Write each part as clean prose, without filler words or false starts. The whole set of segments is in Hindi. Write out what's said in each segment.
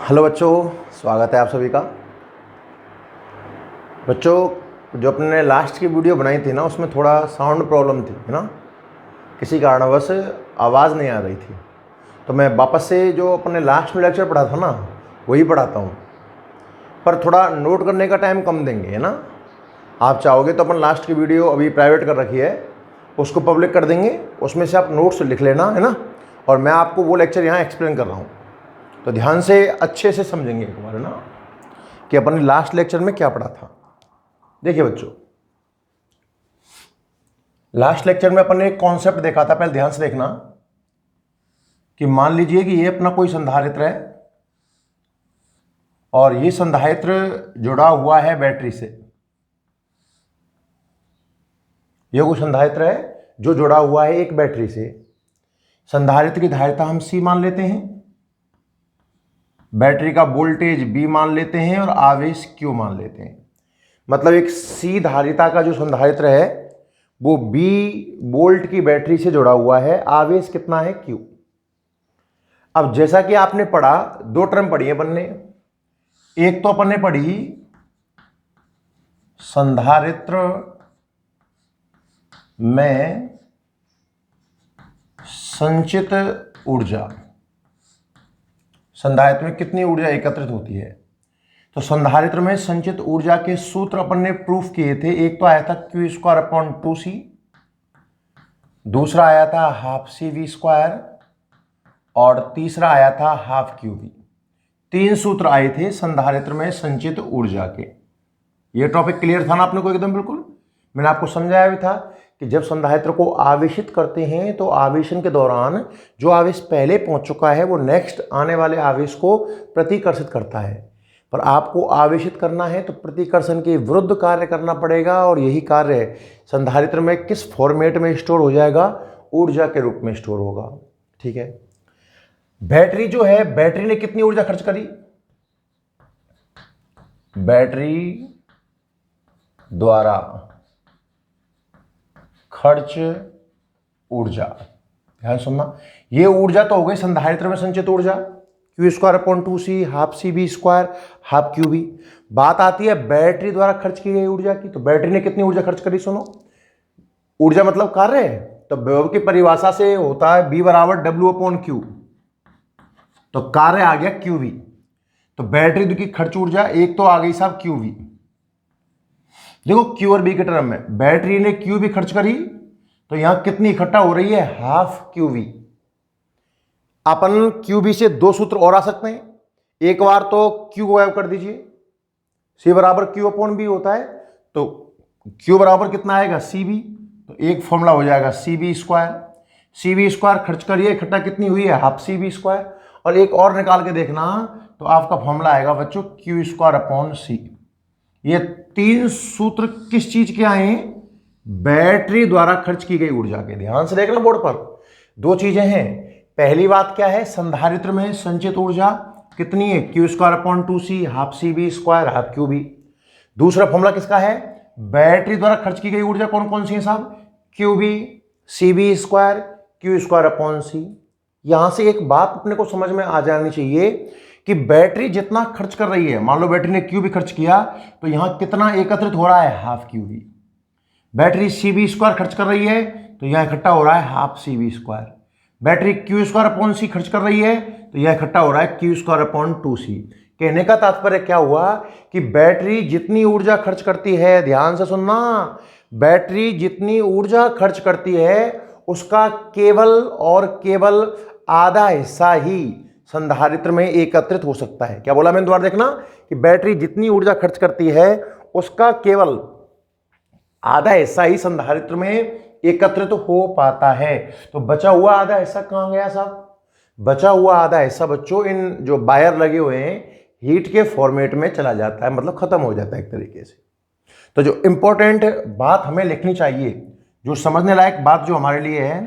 हेलो बच्चों, स्वागत है आप सभी का। बच्चों, जो अपने लास्ट की वीडियो बनाई थी ना, उसमें थोड़ा साउंड प्रॉब्लम थी, है ना। किसी कारणवश आवाज़ नहीं आ रही थी, तो मैं वापस से जो अपने लास्ट में लेक्चर पढ़ा था ना, वही पढ़ाता हूँ। पर थोड़ा नोट करने का टाइम कम देंगे, है ना। आप चाहोगे तो अपन लास्ट की वीडियो अभी प्राइवेट कर रखी है, उसको पब्लिक कर देंगे, उसमें से आप नोट्स लिख लेना, है ना। और मैं आपको वो लेक्चर यहाँ एक्सप्लेन कर रहा हूँ, तो ध्यान से अच्छे से समझेंगे एक बार, है ना, कि अपन ने लास्ट लेक्चर में क्या पढ़ा था। देखिए बच्चों, लास्ट लेक्चर में अपन ने एक कॉन्सेप्ट देखा था, पहले ध्यान से देखना। कि मान लीजिए कि ये अपना कोई संधारित्र है और ये संधारित्र जुड़ा हुआ है बैटरी से। ये कोई संधारित्र है जो जुड़ा हुआ है एक बैटरी से। संधारित्र की धारिता हम C मान लेते हैं, बैटरी का वोल्टेज B मान लेते हैं और आवेश Q मान लेते हैं। मतलब एक C धारिता का जो संधारित्र है वो B वोल्ट की बैटरी से जुड़ा हुआ है, आवेश कितना है Q। अब जैसा कि आपने पढ़ा, दो टर्म पढ़ी है अपन ने। एक तो अपन ने पढ़ी संधारित्र में संचित ऊर्जा, संधारित्र में कितनी ऊर्जा एकत्रित होती है। तो संधारित्र में संचित ऊर्जा के सूत्र अपन ने प्रूफ किए थे। एक तो आया था Q²/2C, दूसरा आया था हाफ CV², और तीसरा आया था हाफ QV। तीन सूत्र आए थे संधारित्र में संचित ऊर्जा के। ये टॉपिक क्लियर था ना अपने को एकदम बिल्कुल। मैंने आपको समझाया भी था कि जब संधारित्र को आवेशित करते हैं तो आवेशन के दौरान जो आवेश पहले पहुंच चुका है वो नेक्स्ट आने वाले आवेश को प्रतिकर्षित करता है। पर आपको आवेशित करना है तो प्रतिकर्षण के विरुद्ध कार्य करना पड़ेगा, और यही कार्य संधारित्र में किस फॉर्मेट में स्टोर हो जाएगा, ऊर्जा के रूप में स्टोर होगा। ठीक है। बैटरी जो है, बैटरी ने कितनी ऊर्जा खर्च करी, बैटरी द्वारा खर्च ऊर्जा, ध्यान सुनना। ये ऊर्जा तो हो गई संधारित्र में संचित ऊर्जा, Q²/2C, half CV², half QV। बात आती है बैटरी द्वारा खर्च की गई ऊर्जा की। तो बैटरी ने कितनी ऊर्जा खर्च करी, सुनो। ऊर्जा मतलब कार्य है, तो विभव की परिभाषा से होता है B = W/Q। तो कार्य आ गया QV। तो बैटरी की खर्च ऊर्जा एक तो आ गई साहब QV। देखो Q और B के टर्म में बैटरी ने QV खर्च करी, तो यहां कितनी इकट्ठा हो रही है, हाफ QV। अपन QV से दो सूत्र और आ सकते हैं। एक बार तो Q गायब कर दीजिए, C = Q/B होता है। तो Q बराबर कितना आएगा, CV। तो एक फॉर्मूला हो जाएगा CV²। CV² खर्च करिए, इकट्ठा कितनी हुई है, हाफ CV²। और एक और निकाल के देखना, तो आपका फॉर्मूला आएगा बच्चों Q²/C। ये तीन सूत्र किस चीज के आए हैं, बैटरी द्वारा खर्च की गई ऊर्जा के। ध्यान से देखना बोर्ड पर, दो चीजें हैं। पहली बात क्या है, संधारित्र में संचित ऊर्जा कितनी है, Q²/2C, half CV², half QV। दूसरा फॉर्मूला किसका है, बैटरी द्वारा खर्च की गई ऊर्जा कौन कौन सी है साहब, QV, CV², Q²/C। यहां से एक बात अपने को समझ में आ जानी चाहिए कि बैटरी जितना खर्च कर रही है, मान लो बैटरी ने QV खर्च किया, तो यहां कितना एकत्रित हो रहा है, हाफ QV। बैटरी CV² खर्च कर रही है, तो यहां इकट्ठा हो रहा है हाफ CV²। बैटरी Q²/C खर्च कर रही है, तो यह इकट्ठा हो रहा है Q²/2C। कहने का तात्पर्य क्या हुआ कि बैटरी जितनी ऊर्जा खर्च करती है, ध्यान से सुनना, बैटरी जितनी ऊर्जा खर्च करती है उसका केवल और केवल आधा हिस्सा ही संधारित्र में एकत्रित हो सकता है। क्या बोला मैंने, दोबारा देखना, कि बैटरी जितनी ऊर्जा खर्च करती है उसका केवल आधा हिस्सा ही संधारित्र में एकत्रित हो पाता है। तो बचा हुआ आधा हिस्सा कहां गया साहब, बचा हुआ आधा हिस्सा बच्चों इन जो वायर लगे हुए हैं हीट के फॉर्मेट में चला जाता है, मतलब खत्म हो जाता है एक तरीके से। तो जो इंपॉर्टेंट बात हमें लिखनी चाहिए, जो समझने लायक बात जो हमारे लिए है,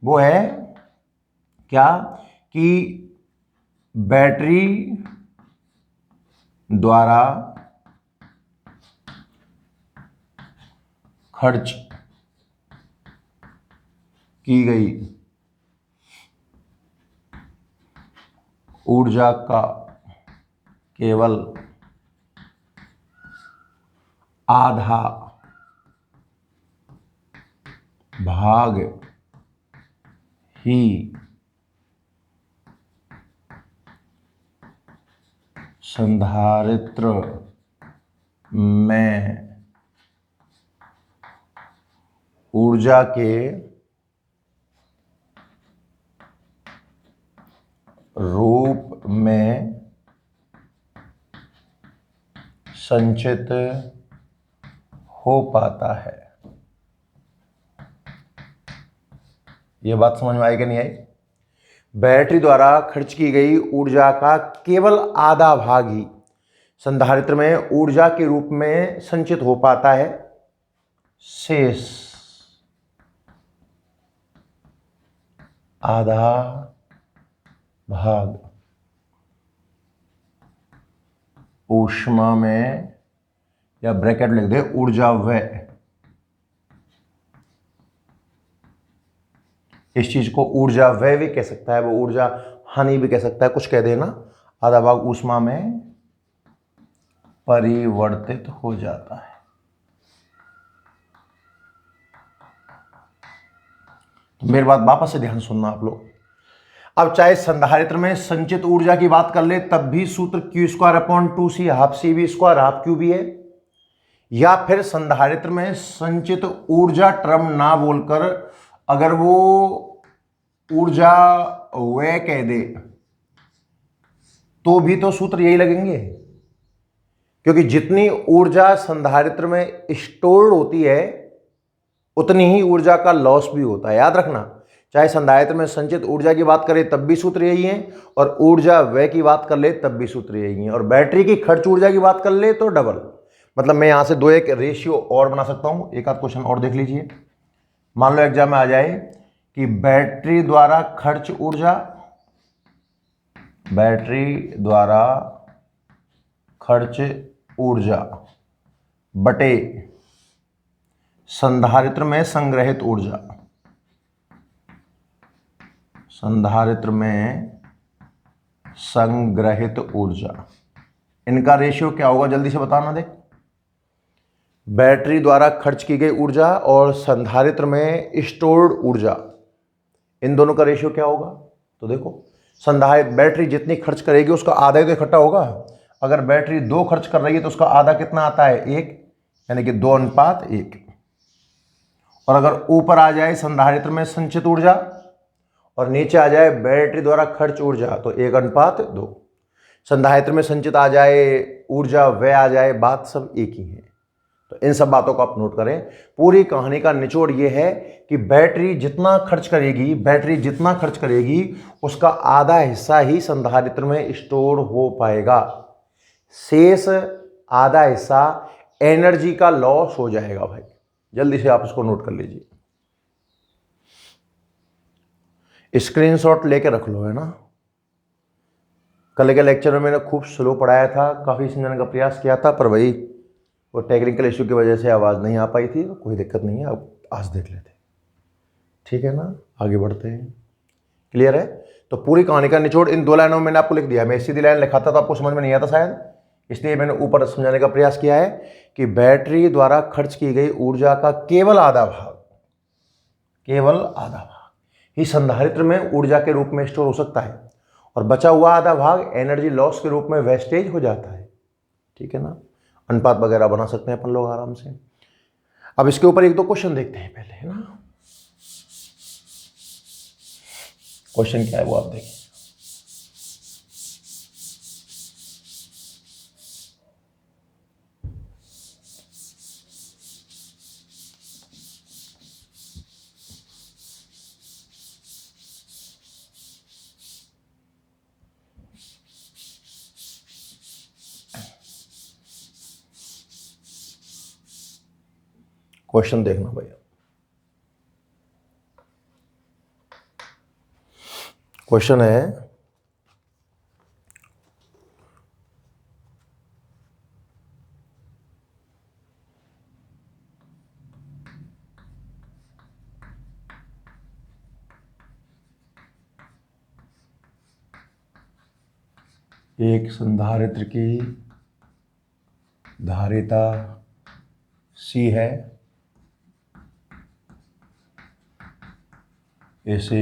वो है क्या, कि बैटरी द्वारा खर्च की गई ऊर्जा का केवल आधा भाग ही संधारित्र में ऊर्जा के रूप में संचित हो पाता है। यह बात समझ में आई कि नहीं आई? बैटरी द्वारा खर्च की गई ऊर्जा का केवल आधा भाग ही संधारित्र में ऊर्जा के रूप में संचित हो पाता है। शेष आधा भाग ऊष्मा में, या ब्रैकेट लिख दे, ऊर्जा व्यय। इस चीज को ऊर्जा व्यय भी कह सकता है, वो ऊर्जा हानि भी कह सकता है, कुछ कह देना। आधा भाग ऊष्मा में परिवर्तित हो जाता है। तो मेरी बात वापस से ध्यान सुनना आप लोग। अब चाहे संधारित्र में संचित ऊर्जा की बात कर ले तब भी सूत्र Q²/2C half CV² half QB है, या फिर संधारित्र में संचित ऊर्जा टर्म ना बोलकर अगर वो ऊर्जा व्यय कह दे तो भी तो सूत्र यही लगेंगे, क्योंकि जितनी ऊर्जा संधारित्र में स्टोर्ड होती है उतनी ही ऊर्जा का लॉस भी होता है। याद रखना, चाहे संधारित्र में संचित ऊर्जा की बात करें तब भी सूत्र यही है, और ऊर्जा व्यय की बात कर ले तब भी सूत्र यही है, और बैटरी की खर्च ऊर्जा की बात कर ले तो डबल। मतलब मैं यहां से दो एक रेशियो और बना सकता हूं। एक आध क्वेश्चन और देख लीजिए। मान लो एग्जाम में आ जाए कि बैटरी द्वारा खर्च ऊर्जा, बैटरी द्वारा खर्च ऊर्जा बटे संधारित्र में संग्रहित ऊर्जा, संधारित्र में संग्रहित ऊर्जा, इनका रेशियो क्या होगा जल्दी से बताना। देख, बैटरी द्वारा खर्च की गई ऊर्जा और संधारित्र में स्टोर्ड ऊर्जा, इन दोनों का रेशियो क्या होगा? तो देखो, बैटरी जितनी खर्च करेगी उसका आधा ही तो इकट्ठा होगा। अगर बैटरी 2 खर्च कर रही है तो उसका आधा कितना आता है? 1, यानी कि 2:1। और अगर ऊपर आ जाए संधारित्र में संचित ऊर्जा और नीचे आ जाए बैटरी द्वारा खर्च ऊर्जा तो 1:2। संधारित्र में संचित आ जाए ऊर्जा, व्यय आ जाए, बात सब एक ही है। तो इन सब बातों को आप नोट करें। पूरी कहानी का निचोड़ यह है कि बैटरी जितना खर्च करेगी उसका आधा हिस्सा ही संधारित्र में स्टोर हो पाएगा, शेष आधा हिस्सा एनर्जी का लॉस हो जाएगा। भाई जल्दी से आप इसको नोट कर लीजिए, स्क्रीनशॉट लेके रख लो, है ना। कल के लेक्चर में मैंने खूब स्लो पढ़ाया था, काफ़ी समझाने का प्रयास किया था, पर भाई वो टेक्निकल इश्यू की वजह से आवाज़ नहीं आ पाई थी। कोई दिक्कत नहीं है, अब आज देख लेते, ठीक है ना। आगे बढ़ते हैं, क्लियर है। तो पूरी कहानी का निचोड़ इन 2 लाइनों में मैंने आपको लिख दिया। मैं सीधी लाइन लिखा था तो आपको समझ में नहीं आता शायद, इसलिए मैंने ऊपर समझाने का प्रयास किया है कि बैटरी द्वारा खर्च की गई ऊर्जा का केवल आधा भाग ही संधारित्र में ऊर्जा के रूप में स्टोर हो सकता है, और बचा हुआ आधा भाग एनर्जी लॉस के रूप में वेस्टेज हो जाता है, ठीक है ना। अनुपात वगैरह बना सकते हैं अपन लोग आराम से। अब इसके ऊपर 1-2 क्वेश्चन देखते हैं पहले, है ना। क्वेश्चन क्या है वो आप देखिए। क्वेश्चन देखना भैया, क्वेश्चन है एक संधारित्र की धारिता C है, इसे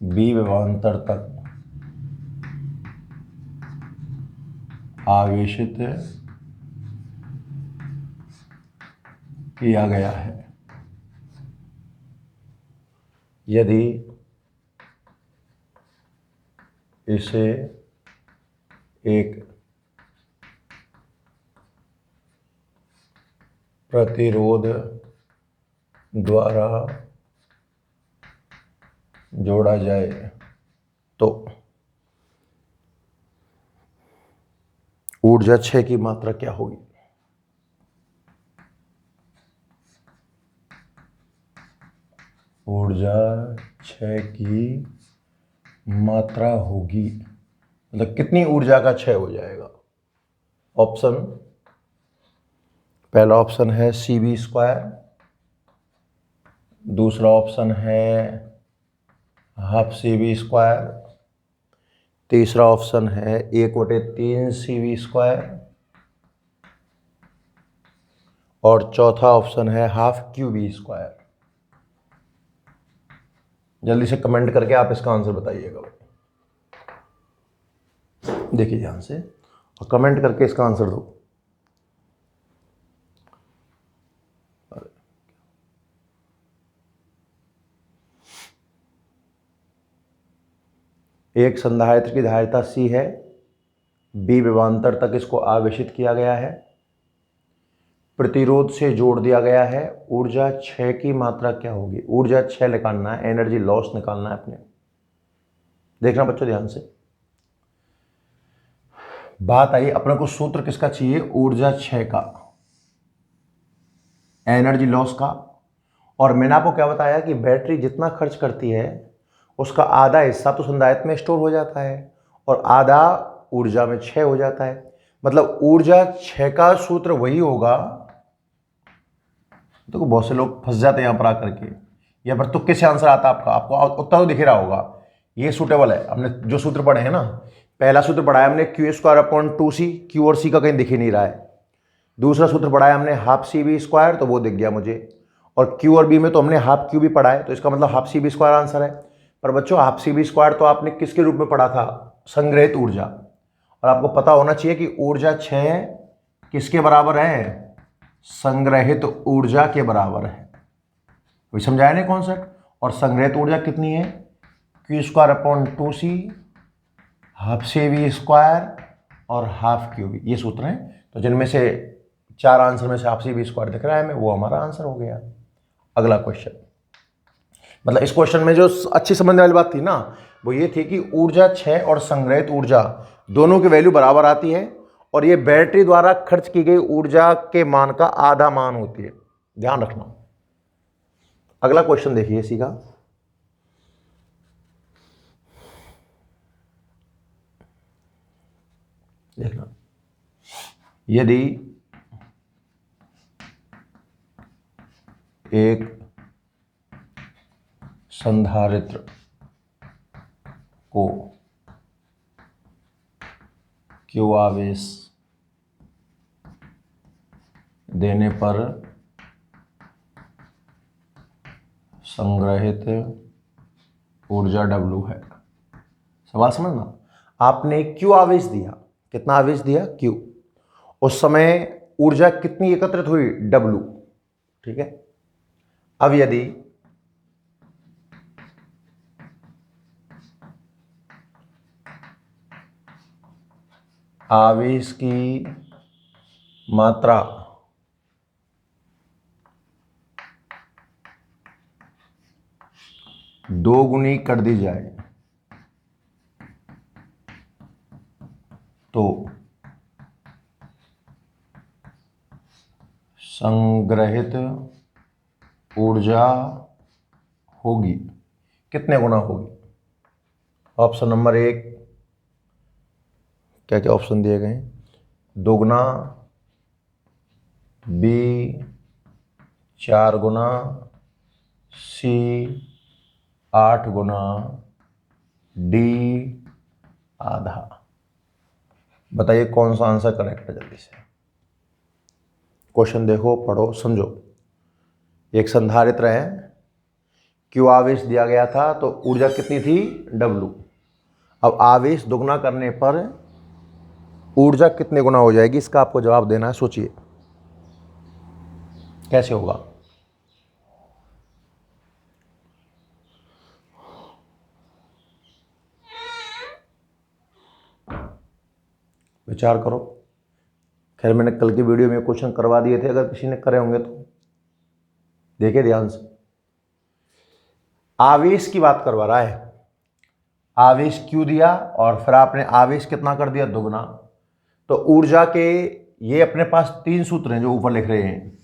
B विभवांतर तक आवेशित किया गया है। यदि इसे एक प्रतिरोध द्वारा जोड़ा जाए तो ऊर्जा 6 की मात्रा क्या होगी? ऊर्जा 6 की मात्रा होगी, मतलब कितनी ऊर्जा का क्षय हो जाएगा? ऑप्शन, पहला ऑप्शन है CV², दूसरा ऑप्शन है हाफ CV², तीसरा ऑप्शन है 1/3 CV², और चौथा ऑप्शन है हाफ QV²। जल्दी से कमेंट करके आप इसका आंसर बताइएगा। देखिए ध्यान से और कमेंट करके इसका आंसर दो। एक संधारित्र की धारिता C है, B विभवांतर तक इसको आवेशित किया गया है, प्रतिरोध से जोड़ दिया गया है। ऊर्जा 6 की मात्रा क्या होगी? ऊर्जा 6 निकालना है, एनर्जी लॉस निकालना है अपने। देखना बच्चों ध्यान से, बात आई अपने को सूत्र किसका चाहिए? ऊर्जा 6 का, एनर्जी लॉस का। और मैंने आपको क्या बताया कि बैटरी जितना खर्च करती है उसका आधा हिस्सा तो संधारित्र में स्टोर हो जाता है और आधा ऊर्जा में क्षय हो जाता है। मतलब ऊर्जा 6 का सूत्र वही होगा। तो बहुत से लोग फंस जाते हैं यहाँ पर आकर के, या पर तुक्के से आंसर आता है आपका, आपको उत्तर तो दिख रहा होगा, ये सूटेबल है। हमने जो सूत्र पढ़े हैं ना, पहला सूत्र पढ़ा है हमने Q²/2C, Q और C का कहीं दिख ही नहीं रहा है। दूसरा सूत्र पढ़ा है हमने हाफ CV², तो वो दिख गया मुझे। और Q और B में तो हमने हाफ Q भी पढ़ा है, तो इसका मतलब हाफ CV² आंसर है। पर बच्चों हाफ CV² तो आपने किसके रूप में पढ़ा था? संग्रहित ऊर्जा। और आपको पता होना चाहिए कि ऊर्जा 6 किसके बराबर है? संग्रहित ऊर्जा के बराबर है। वही समझाया नहीं कॉन्सेप्ट? और संग्रहित ऊर्जा कितनी है? Q²/2C, हाफ CV² और हाफ QV, ये सूत्र हैं। तो जिनमें से 4 आंसर में से हाफ CV² दिख रहा है हमें, वो हमारा आंसर हो गया। अगला क्वेश्चन, मतलब इस क्वेश्चन में जो अच्छी समझने वाली बात थी ना, वो ये थी कि ऊर्जा 6 और संग्रहित ऊर्जा दोनों की वैल्यू बराबर आती है और ये बैटरी द्वारा खर्च की गई ऊर्जा के मान का आधा मान होती है, ध्यान रखना। अगला क्वेश्चन देखिए इसी का, देखना। यदि एक संधारित्र को Q आवेश देने पर संग्रहित ऊर्जा W है। सवाल समझना, आपने Q आवेश दिया, कितना आवेश दिया? Q। उस समय ऊर्जा कितनी एकत्रित हुई? W, ठीक है। अब यदि आवेश की मात्रा दोगुनी कर दी जाए तो संग्रहित ऊर्जा होगी, कितने गुना होगी? ऑप्शन नंबर 1, क्या क्या ऑप्शन दिए गए? 2 गुना, B 4 गुना, C 8 गुना, D आधा। बताइए कौन सा आंसर करेक्ट है, जल्दी से क्वेश्चन देखो, पढ़ो, समझो। एक संधारित्र है, क्यू आवेश दिया गया था, तो ऊर्जा कितनी थी, W। अब आवेश दुगना करने पर ऊर्जा कितने गुना हो जाएगी, इसका आपको जवाब देना है। सोचिए कैसे होगा। विचार करो। खैर मैंने कल की वीडियो में क्वेश्चन करवा दिए थे, अगर किसी ने करे होंगे तो देखिए ध्यान से। आवेश की बात करवा रहा है, आवेश क्यू दिया और फिर आपने आवेश कितना कर दिया, दुगना। तो ऊर्जा के ये अपने पास 3 सूत्र हैं जो ऊपर लिख रहे हैं,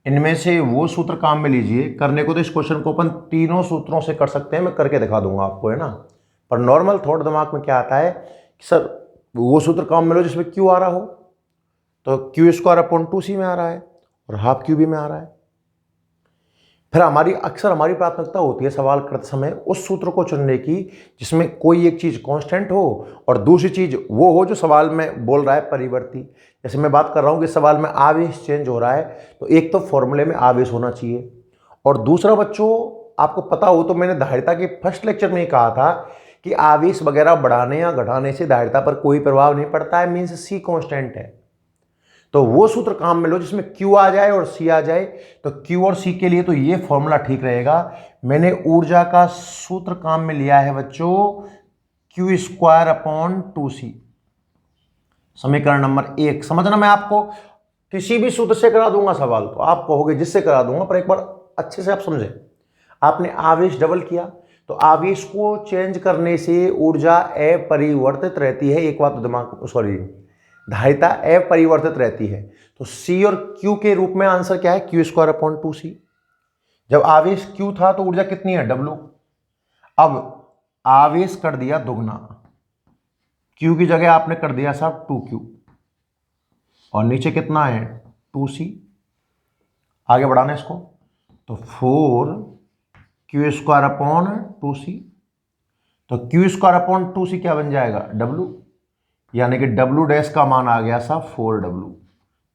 इनमें से वो सूत्र काम में लीजिए। करने को तो इस क्वेश्चन को अपन तीनों सूत्रों से कर सकते हैं, मैं करके दिखा दूंगा आपको, है ना। पर नॉर्मल थॉट दिमाग में क्या आता है कि सर वो सूत्र काम में लो जिसमें क्यू आ रहा हो, तो Q²/2C में आ रहा है और हाफ QB में आ रहा है। फिर अक्सर हमारी प्राथमिकता होती है सवाल करते समय उस सूत्र को चुनने की जिसमें कोई एक चीज़ कांस्टेंट हो और दूसरी चीज़ वो हो जो सवाल में बोल रहा है परिवर्ती। जैसे मैं बात कर रहा हूँ कि सवाल में आवेश चेंज हो रहा है, तो एक तो फॉर्मूले में आवेश होना चाहिए, और दूसरा बच्चों आपको पता हो तो मैंने धारिता के फर्स्ट लेक्चर में ही कहा था कि आवेश वगैरह बढ़ाने या घटाने से धारिता पर कोई प्रभाव नहीं पड़ता है, मीन्स C कांस्टेंट है। तो वो सूत्र काम में लो जिसमें Q आ जाए और C आ जाए। तो Q और C के लिए तो ये फॉर्मूला ठीक रहेगा। मैंने ऊर्जा का सूत्र काम में लिया है बच्चों, Q²/2C। समीकरण नंबर 1 समझना, मैं आपको किसी भी सूत्र से करा दूंगा सवाल, तो आप कहोगे जिससे करा दूंगा, पर एक बार अच्छे से आप समझे। आपने आवेश डबल किया, तो आवेश को चेंज करने से ऊर्जा अपरिवर्तित रहती है। एक बात तो दिमाग, सॉरी, धारिता अपरिवर्तित रहती है। तो C और Q के रूप में आंसर क्या है, Q²/2C। जब आवेश Q था तो ऊर्जा कितनी है, W। अब आवेश कर दिया दुगना, Q की जगह आपने कर दिया साहब 2Q, और नीचे कितना है 2C। आगे बढ़ाना इसको, तो 4Q²/2C। तो Q²/2C क्या बन जाएगा, W, यानी कि W' का मान आ गया सा 4W,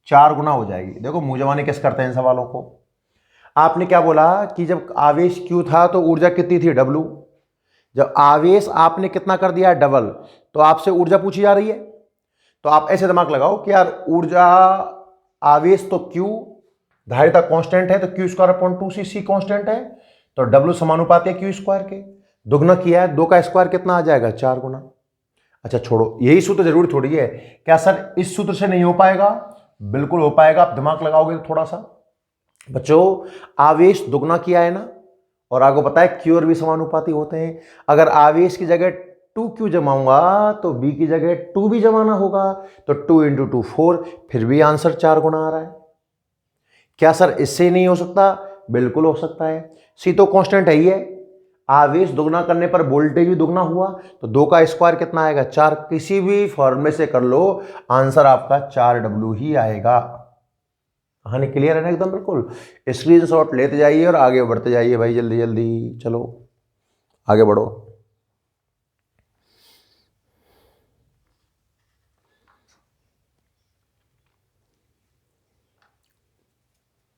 4 गुना हो जाएगी। देखो मुंह जवानी कैसे करते हैं इन सवालों को। आपने क्या बोला कि जब आवेश Q था तो ऊर्जा कितनी थी, W। जब आवेश आपने कितना कर दिया है, डबल, तो आपसे ऊर्जा पूछी जा रही है। तो आप ऐसे दिमाग लगाओ कि यार ऊर्जा, आवेश तो Q, धारिता कांस्टेंट है तो Q²/2C, C कांस्टेंट है, तो W समानुपाती है Q² के। दुगना किया है, 2 का स्क्वायर कितना आ जाएगा, 4 गुना। अच्छा छोड़ो, यही सूत्र जरूरी थोड़ी है। क्या सर इस सूत्र से नहीं हो पाएगा, बिल्कुल हो पाएगा, आप दिमाग लगाओगे तो थोड़ा सा। बच्चों आवेश दुगना किया है ना, और आपको पता है Q और V समानुपाती होते हैं। अगर आवेश की जगह 2Q जमाऊंगा तो B की जगह 2B जमाना होगा, तो 2 × 2 4, फिर भी आंसर 4 गुना आ रहा है। क्या सर इससे नहीं हो सकता, बिल्कुल हो सकता है। C तो कांस्टेंट है ही है, आवेश दुगना करने पर वोल्टेज भी दुगना हुआ, तो 2 का स्क्वायर कितना आएगा, 4। किसी भी फॉर्मूले से कर लो, आंसर आपका 4W ही आएगा। कहानी क्लियर है ना एकदम, बिल्कुल। स्क्रीनशॉट लेते जाइए और आगे बढ़ते जाइए भाई, जल्दी जल्दी चलो आगे बढ़ो।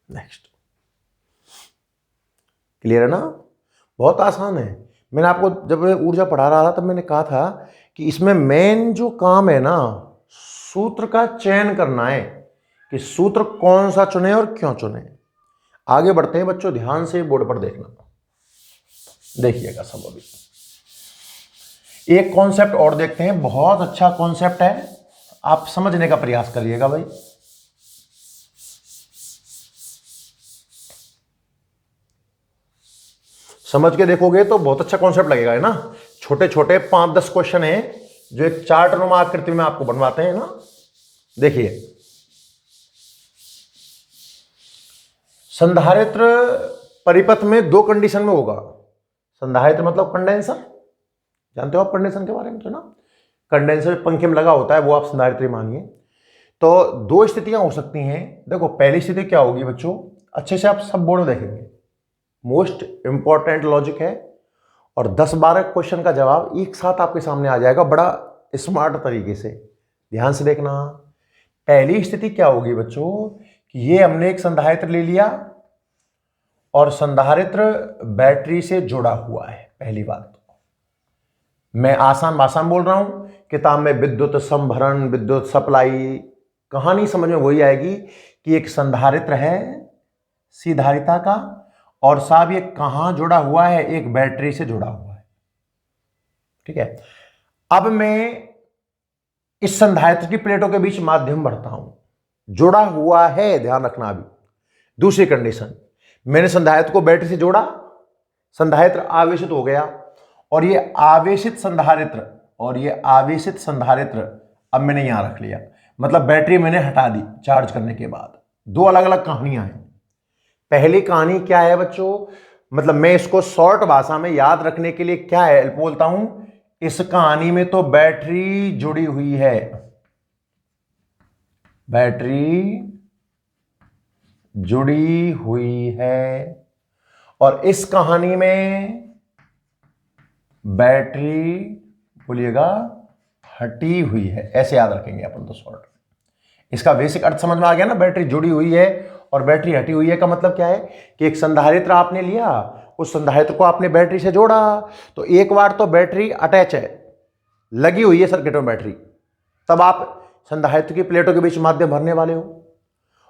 नेक्स्ट, क्लियर है ना, बहुत आसान है। मैंने आपको जब ऊर्जा पढ़ा रहा था तब मैंने कहा था कि इसमें मेन जो काम है ना, सूत्र का चयन करना है कि सूत्र कौन सा चुने और क्यों चुने। आगे बढ़ते हैं बच्चों, ध्यान से बोर्ड पर देखना, देखिएगा सब। अभी एक कॉन्सेप्ट और देखते हैं, बहुत अच्छा कॉन्सेप्ट है, आप समझने का प्रयास करिएगा भाई। समझ के देखोगे तो बहुत अच्छा कॉन्सेप्ट लगेगा, है ना। छोटे छोटे 5-10 क्वेश्चन हैं जो एक चार्ट नुमा आकृति में आपको बनवाते हैं ना। देखिए, संधारित्र परिपथ में 2 कंडीशन में होगा। संधारित्र मतलब कंडेंसर, जानते हो आप कंडेंसर के बारे में, तो ना कंडेंसर पंखे में लगा होता है, वो आप संधारित्र मानिए। तो 2 स्थितियां हो सकती हैं। देखो पहली स्थिति क्या होगी बच्चों, अच्छे से आप सब बोर्ड देखेंगे, मोस्ट इंपॉर्टेंट लॉजिक है। और 10-12 क्वेश्चन का जवाब एक साथ आपके सामने आ जाएगा बड़ा स्मार्ट तरीके से। ध्यान से देखना। पहली स्थिति क्या होगी बच्चों कि ये हमने एक संधारित्र ले लिया और संधारित्र बैटरी से जुड़ा हुआ है। पहली बात मैं आसान भाषा में बोल रहा हूं, किताब में विद्युत संभरण, विद्युत सप्लाई, कहानी समझ में वही आएगी कि एक संधारित्र है सी धारिता का और साहब ये कहां जुड़ा हुआ है, एक बैटरी से जुड़ा हुआ है। ठीक है, अब मैं इस संधारित्र की प्लेटों के बीच माध्यम भरता हूं, जुड़ा हुआ है, ध्यान रखना। अभी दूसरी कंडीशन, मैंने संधारित्र को बैटरी से जोड़ा, संधारित्र आवेशित हो गया और ये आवेशित संधारित्र अब मैंने यहां रख लिया, मतलब बैटरी मैंने हटा दी चार्ज करने के बाद। दो अलग अलग कहानियां हैं। पहली कहानी क्या है बच्चों, मतलब मैं इसको शॉर्ट भाषा में याद रखने के लिए क्या है बोलता हूं, इस कहानी में तो बैटरी जुड़ी हुई है, बैटरी जुड़ी हुई है, और इस कहानी में बैटरी बोलिएगा हटी हुई है। ऐसे याद रखेंगे अपन तो शॉर्ट। इसका बेसिक अर्थ समझ में आ गया ना, बैटरी जुड़ी हुई है और बैटरी हटी हुई है का मतलब क्या है कि एक संधारित्र आपने लिया, उस संधारित्र को आपने बैटरी से जोड़ा, तो एक बार तो बैटरी अटैच है, लगी हुई है सर्किट में बैटरी, तब आप संधारित्र की प्लेटों के बीच माध्यम भरने वाले हो।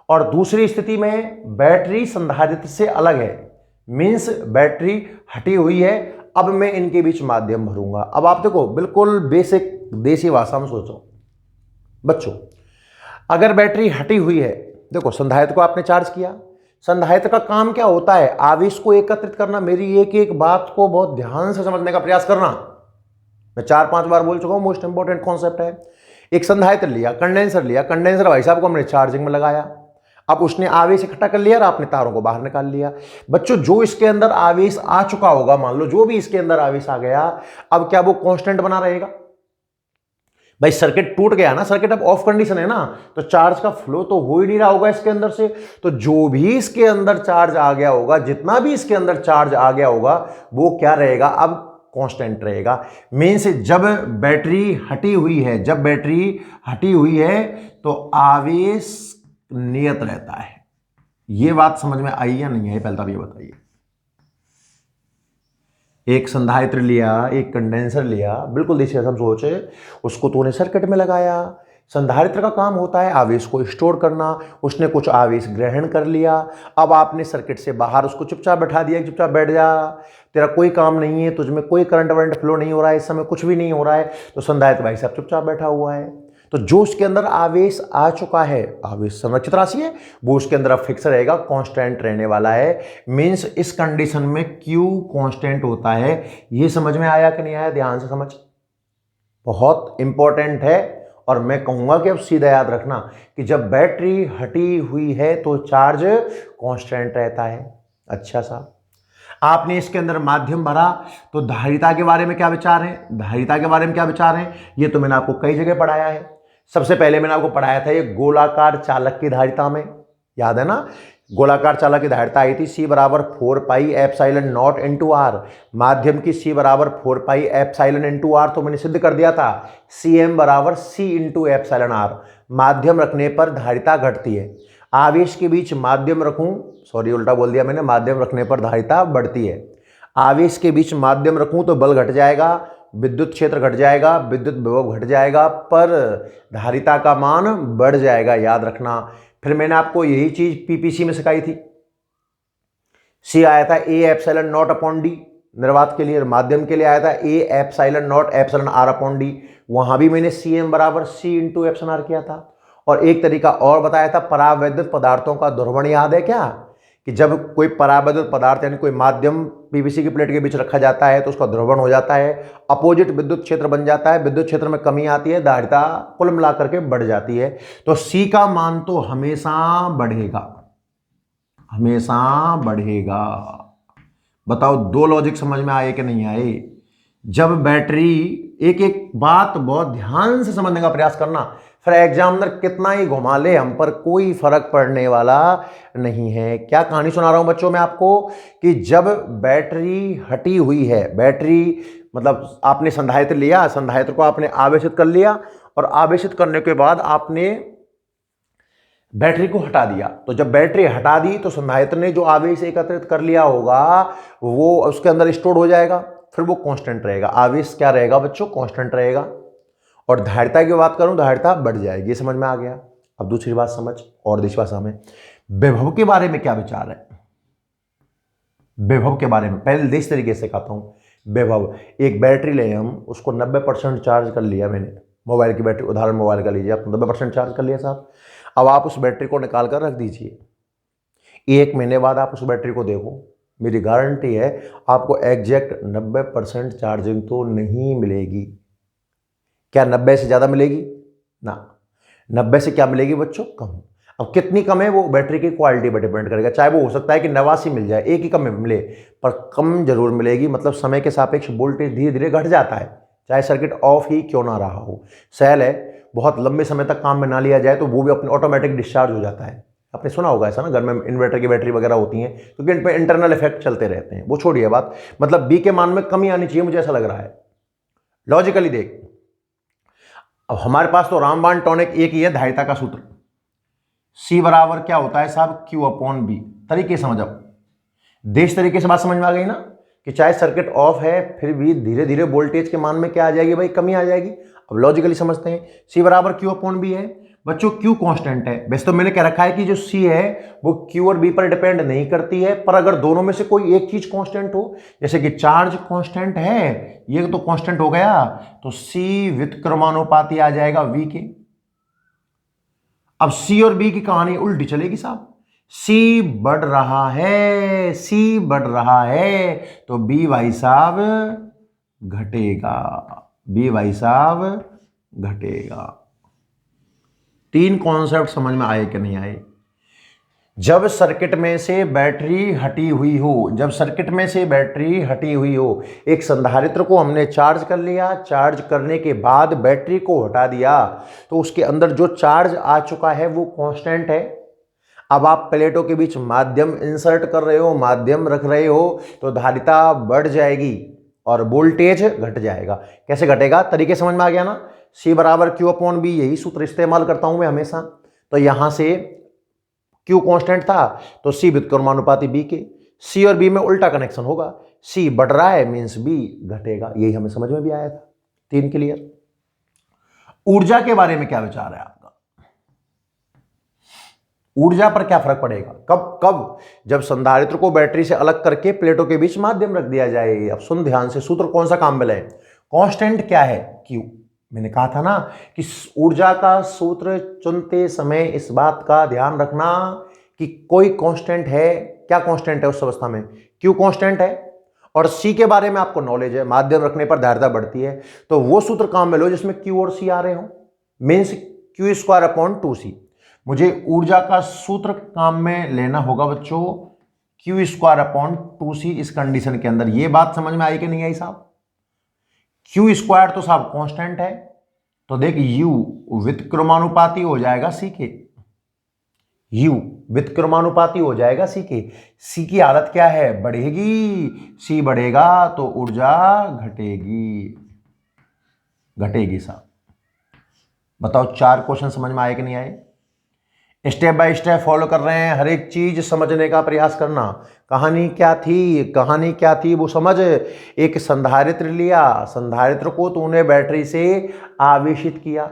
और दूसरी स्थिति में बैटरी संधारित्र से अलग है, मींस बैटरी हटी हुई है, अब मैं इनके बीच माध्यम भरूंगा। अब आप देखो बिल्कुल बेसिक देसी भाषा में सोचो बच्चों, अगर बैटरी हटी हुई है, देखो संधारित्र को आपने चार्ज किया, संधारित्र का काम क्या होता है, आवेश को एकत्रित करना। मेरी एक एक बात को बहुत ध्यान से समझने का प्रयास करना, मैं 4-5 बार बोल चुका हूं, मोस्ट इंपॉर्टेंट कॉन्सेप्ट है। एक संधारित्र लिया, कंडेंसर लिया, कंडेंसर भाई साहब को हमने चार्जिंग में लगाया, अब उसने आवेश इकट्ठा कर लिया और आपने तारों को बाहर निकाल लिया। बच्चों जो इसके अंदर आवेश आ चुका होगा, मान लो जो भी इसके अंदर आवेश आ गया, अब क्या वो कांस्टेंट बना रहेगा? भाई सर्किट टूट गया ना, सर्किट अब ऑफ कंडीशन है ना, तो चार्ज का फ्लो तो हो ही नहीं रहा होगा इसके अंदर से, तो जो भी इसके अंदर चार्ज आ गया होगा, जितना भी इसके अंदर चार्ज आ गया होगा, वो क्या रहेगा, अब कांस्टेंट रहेगा। मींस जब बैटरी हटी हुई है, तो आवेश नियत रहता है। यह बात समझ में आई या नहीं आई, पहले तो ये बताइए। एक संधारित्र लिया, एक कंडेंसर लिया, बिल्कुल देसी हम सोचे, उसको तूने सर्किट में लगाया। संधारित्र का काम होता है आवेश को स्टोर करना, उसने कुछ आवेश ग्रहण कर लिया, अब आपने सर्किट से बाहर उसको चुपचाप बैठा दिया, चुपचाप बैठ जा, तेरा कोई काम नहीं है, तुझमें कोई करंट वरंट फ्लो नहीं हो रहा है, इस समय कुछ भी नहीं हो रहा है, तो संधारित्र भाई साहब चुपचाप बैठा हुआ है। तो जो उसके अंदर आवेश आ चुका है, आवेश संरक्षित राशि है, वो उसके अंदर अब फिक्स रहेगा, कांस्टेंट रहने वाला है। मींस इस कंडीशन में Q कांस्टेंट होता है। ये समझ में आया कि नहीं आया? ध्यान से समझ, बहुत इंपॉर्टेंट है। और मैं कहूंगा कि अब सीधा याद रखना कि जब बैटरी हटी हुई है तो चार्ज कांस्टेंट रहता है। अच्छा सा, आपने इसके अंदर माध्यम भरा, तो धारिता के बारे में क्या विचार है? धारिता के बारे में क्या विचार है, ये तो मैंने आपको कई जगह पढ़ाया है। सबसे पहले मैंने आपको पढ़ाया था ये गोलाकार चालक की धारिता में, याद है ना? गोलाकार चालक की धारिता आई थी C बराबर 4πε0 इंटू आर, माध्यम की C बराबर 4πε इंटू आर, तो मैंने सिद्ध कर दिया था Cm बराबर C इंटू एप्सिलॉन आर। माध्यम रखने पर धारिता घटती है, आवेश के बीच माध्यम रखूं, सॉरी उल्टा बोल दिया मैंने, माध्यम रखने पर धारिता बढ़ती है। आवेश के बीच माध्यम रखूं तो बल घट जाएगा, विद्युत क्षेत्र घट जाएगा, विद्युत विभव घट जाएगा, पर धारिता का मान बढ़ जाएगा, याद रखना। फिर मैंने आपको यही चीज पीपीसी में सिखाई थी। सी आया था A epsilon naught upon d निर्वात के लिए, माध्यम के लिए आया था A epsilon naught epsilon r upon d, वहां भी मैंने Cm बराबर C इंटू एप्सिलॉन आर किया था। और एक तरीका और बताया था परावैद्युत पदार्थों का ध्रुवण, याद है क्या? कि जब कोई परावैद्युत पदार्थ यानी कोई माध्यम पीवीसी की प्लेट के बीच रखा जाता है तो उसका ध्रुवण हो जाता है, अपोजिट विद्युत क्षेत्र बन जाता है, विद्युत क्षेत्र में कमी आती है, धारिता कुल मिलाकर के बढ़ जाती है। तो C का मान तो हमेशा बढ़ेगा, हमेशा बढ़ेगा। बताओ दो लॉजिक समझ में आए कि नहीं आए? जब बैटरी, एक एक बात बहुत ध्यान से समझने का प्रयास करना, फिर एग्जामिनर कितना ही घुमा ले हम पर कोई फर्क पड़ने वाला नहीं है। क्या कहानी सुना रहा हूं बच्चों मैं आपको कि जब बैटरी हटी हुई है, बैटरी मतलब आपने संधारित्र लिया, संधारित्र को आपने आवेशित कर लिया और आवेशित करने के बाद आपने बैटरी को हटा दिया। तो जब बैटरी हटा दी तो संधारित्र ने जो आवेश एकत्रित कर लिया होगा वो उसके अंदर स्टोर हो जाएगा, फिर वो कांस्टेंट रहेगा। आवेश क्या रहेगा बच्चों? कांस्टेंट रहेगा। और धारिता की बात करूं, धारिता बढ़ जाएगी। ये समझ में आ गया। अब दूसरी बात समझ, और दूसरी भाषा में विभव के बारे में क्या विचार है? विभव के बारे में पहले इस तरीके से कहता हूं। विभव, एक बैटरी ले हम, उसको 90% चार्ज कर लिया मैंने, मोबाइल की बैटरी, उदाहरण मोबाइल का लीजिए आप, 90% चार्ज कर लिया साहब। अब आप उस बैटरी को निकाल कर रख दीजिए, 1 महीने बाद आप उस बैटरी को देखो, मेरी गारंटी है आपको एग्जैक्ट 90% चार्जिंग तो नहीं मिलेगी। क्या 90 से ज़्यादा मिलेगी? ना। 90 से क्या मिलेगी बच्चों? कम। अब कितनी कम है वो बैटरी की क्वालिटी पर डिपेंड करेगा। चाहे वो हो सकता है कि 89 मिल जाए, एक ही कम मिले, पर कम जरूर मिलेगी। मतलब समय के सापेक्ष वोल्टेज धीरे धीरे घट जाता है, चाहे सर्किट ऑफ ही क्यों ना रहा हो। सेल है, बहुत लंबे समय तक काम में ना लिया जाए तो वो भी अपने ऑटोमेटिक डिस्चार्ज हो जाता है। आपने सुना होगा ऐसा ना, घर में इन्वर्टर की बैटरी वगैरह होती हैं, क्योंकि इन पर इंटरनल इफेक्ट चलते रहते हैं। वो छोड़िए बात, मतलब बी के मान में कमी आनी चाहिए, मुझे ऐसा लग रहा है। लॉजिकली देख, अब हमारे पास तो रामबाण टॉनिक एक ही है, धारिता का सूत्र C बराबर क्या होता है साहब? Q/B। तरीके समझ, अब देश तरीके से बात समझ में आ गई ना, कि चाहे सर्किट ऑफ है फिर भी धीरे धीरे वोल्टेज के मान में क्या आ जाएगी भाई? कमी आ जाएगी। अब लॉजिकली समझते हैं, C बराबर Q/B है बच्चों। Q कांस्टेंट है, वैसे तो मैंने कह रखा है कि जो C है वो Q और B पर डिपेंड नहीं करती है, पर अगर दोनों में से कोई एक चीज कांस्टेंट हो, जैसे कि चार्ज कांस्टेंट है, ये तो कांस्टेंट हो गया, तो C व्युत्क्रमानुपाती आ जाएगा V के। अब C और B की कहानी उल्टी चलेगी साहब। C बढ़ रहा है, C बढ़ रहा है, तो B भाई साहब घटेगा, B भाई साहब घटेगा। 3 कॉन्सेप्ट समझ में आए कि नहीं आए? जब सर्किट में से बैटरी हटी हुई हो, जब सर्किट में से बैटरी हटी हुई हो, एक संधारित्र को हमने चार्ज कर लिया, चार्ज करने के बाद बैटरी को हटा दिया, तो उसके अंदर जो चार्ज आ चुका है वो कांस्टेंट है। अब आप प्लेटों के बीच माध्यम इंसर्ट कर रहे हो, माध्यम रख रहे हो, तो धारिता बढ़ जाएगी और वोल्टेज घट जाएगा। कैसे घटेगा? तरीके समझ में आ गया ना। C बराबर Q/B, यही सूत्र इस्तेमाल करता हूं मैं हमेशा। तो यहां से Q कांस्टेंट था तो C व्युत्क्रमानुपाती B के, C और B में उल्टा कनेक्शन होगा, C बढ़ रहा है मींस B घटेगा। यही हमें समझ में भी आया था। 3 क्लियर। ऊर्जा के बारे में क्या विचार है आपका? ऊर्जा पर क्या फर्क पड़ेगा? कब कब? जब संधारित्र को बैटरी से अलग करके प्लेटों के बीच माध्यम रख दिया जाए। अब सुन ध्यान से, सूत्र कौन सा काम में लाए? कांस्टेंट क्या है? Q। मैंने कहा था ना कि ऊर्जा का सूत्र चुनते समय इस बात का ध्यान रखना कि कोई कांस्टेंट है। क्या कांस्टेंट है उस अवस्था में? Q कांस्टेंट है। और C के बारे में आपको नॉलेज है, माध्यम रखने पर धारिता बढ़ती है, तो वो सूत्र काम में लो जिसमें Q और C आ रहे हो, मीन्स Q²/2C। मुझे ऊर्जा का सूत्र काम में लेना होगा बच्चों, Q²/2C इस कंडीशन के अंदर। ये बात समझ में आई कि नहीं आई साहब? Q² तो साहब कांस्टेंट है, तो देख U व्युत्क्रमानुपाती हो जाएगा C के, U व्युत्क्रमानुपाती हो जाएगा C के। C की हालत क्या है? बढ़ेगी। C बढ़ेगा तो ऊर्जा घटेगी, घटेगी साहब। बताओ 4 क्वेश्चन समझ में आए कि नहीं आए? स्टेप बाय स्टेप फॉलो कर रहे हैं, हर एक चीज समझने का प्रयास करना। कहानी क्या थी? कहानी क्या थी वो समझ। एक संधारित्र लिया, संधारित्र को तूने बैटरी से आवेशित किया।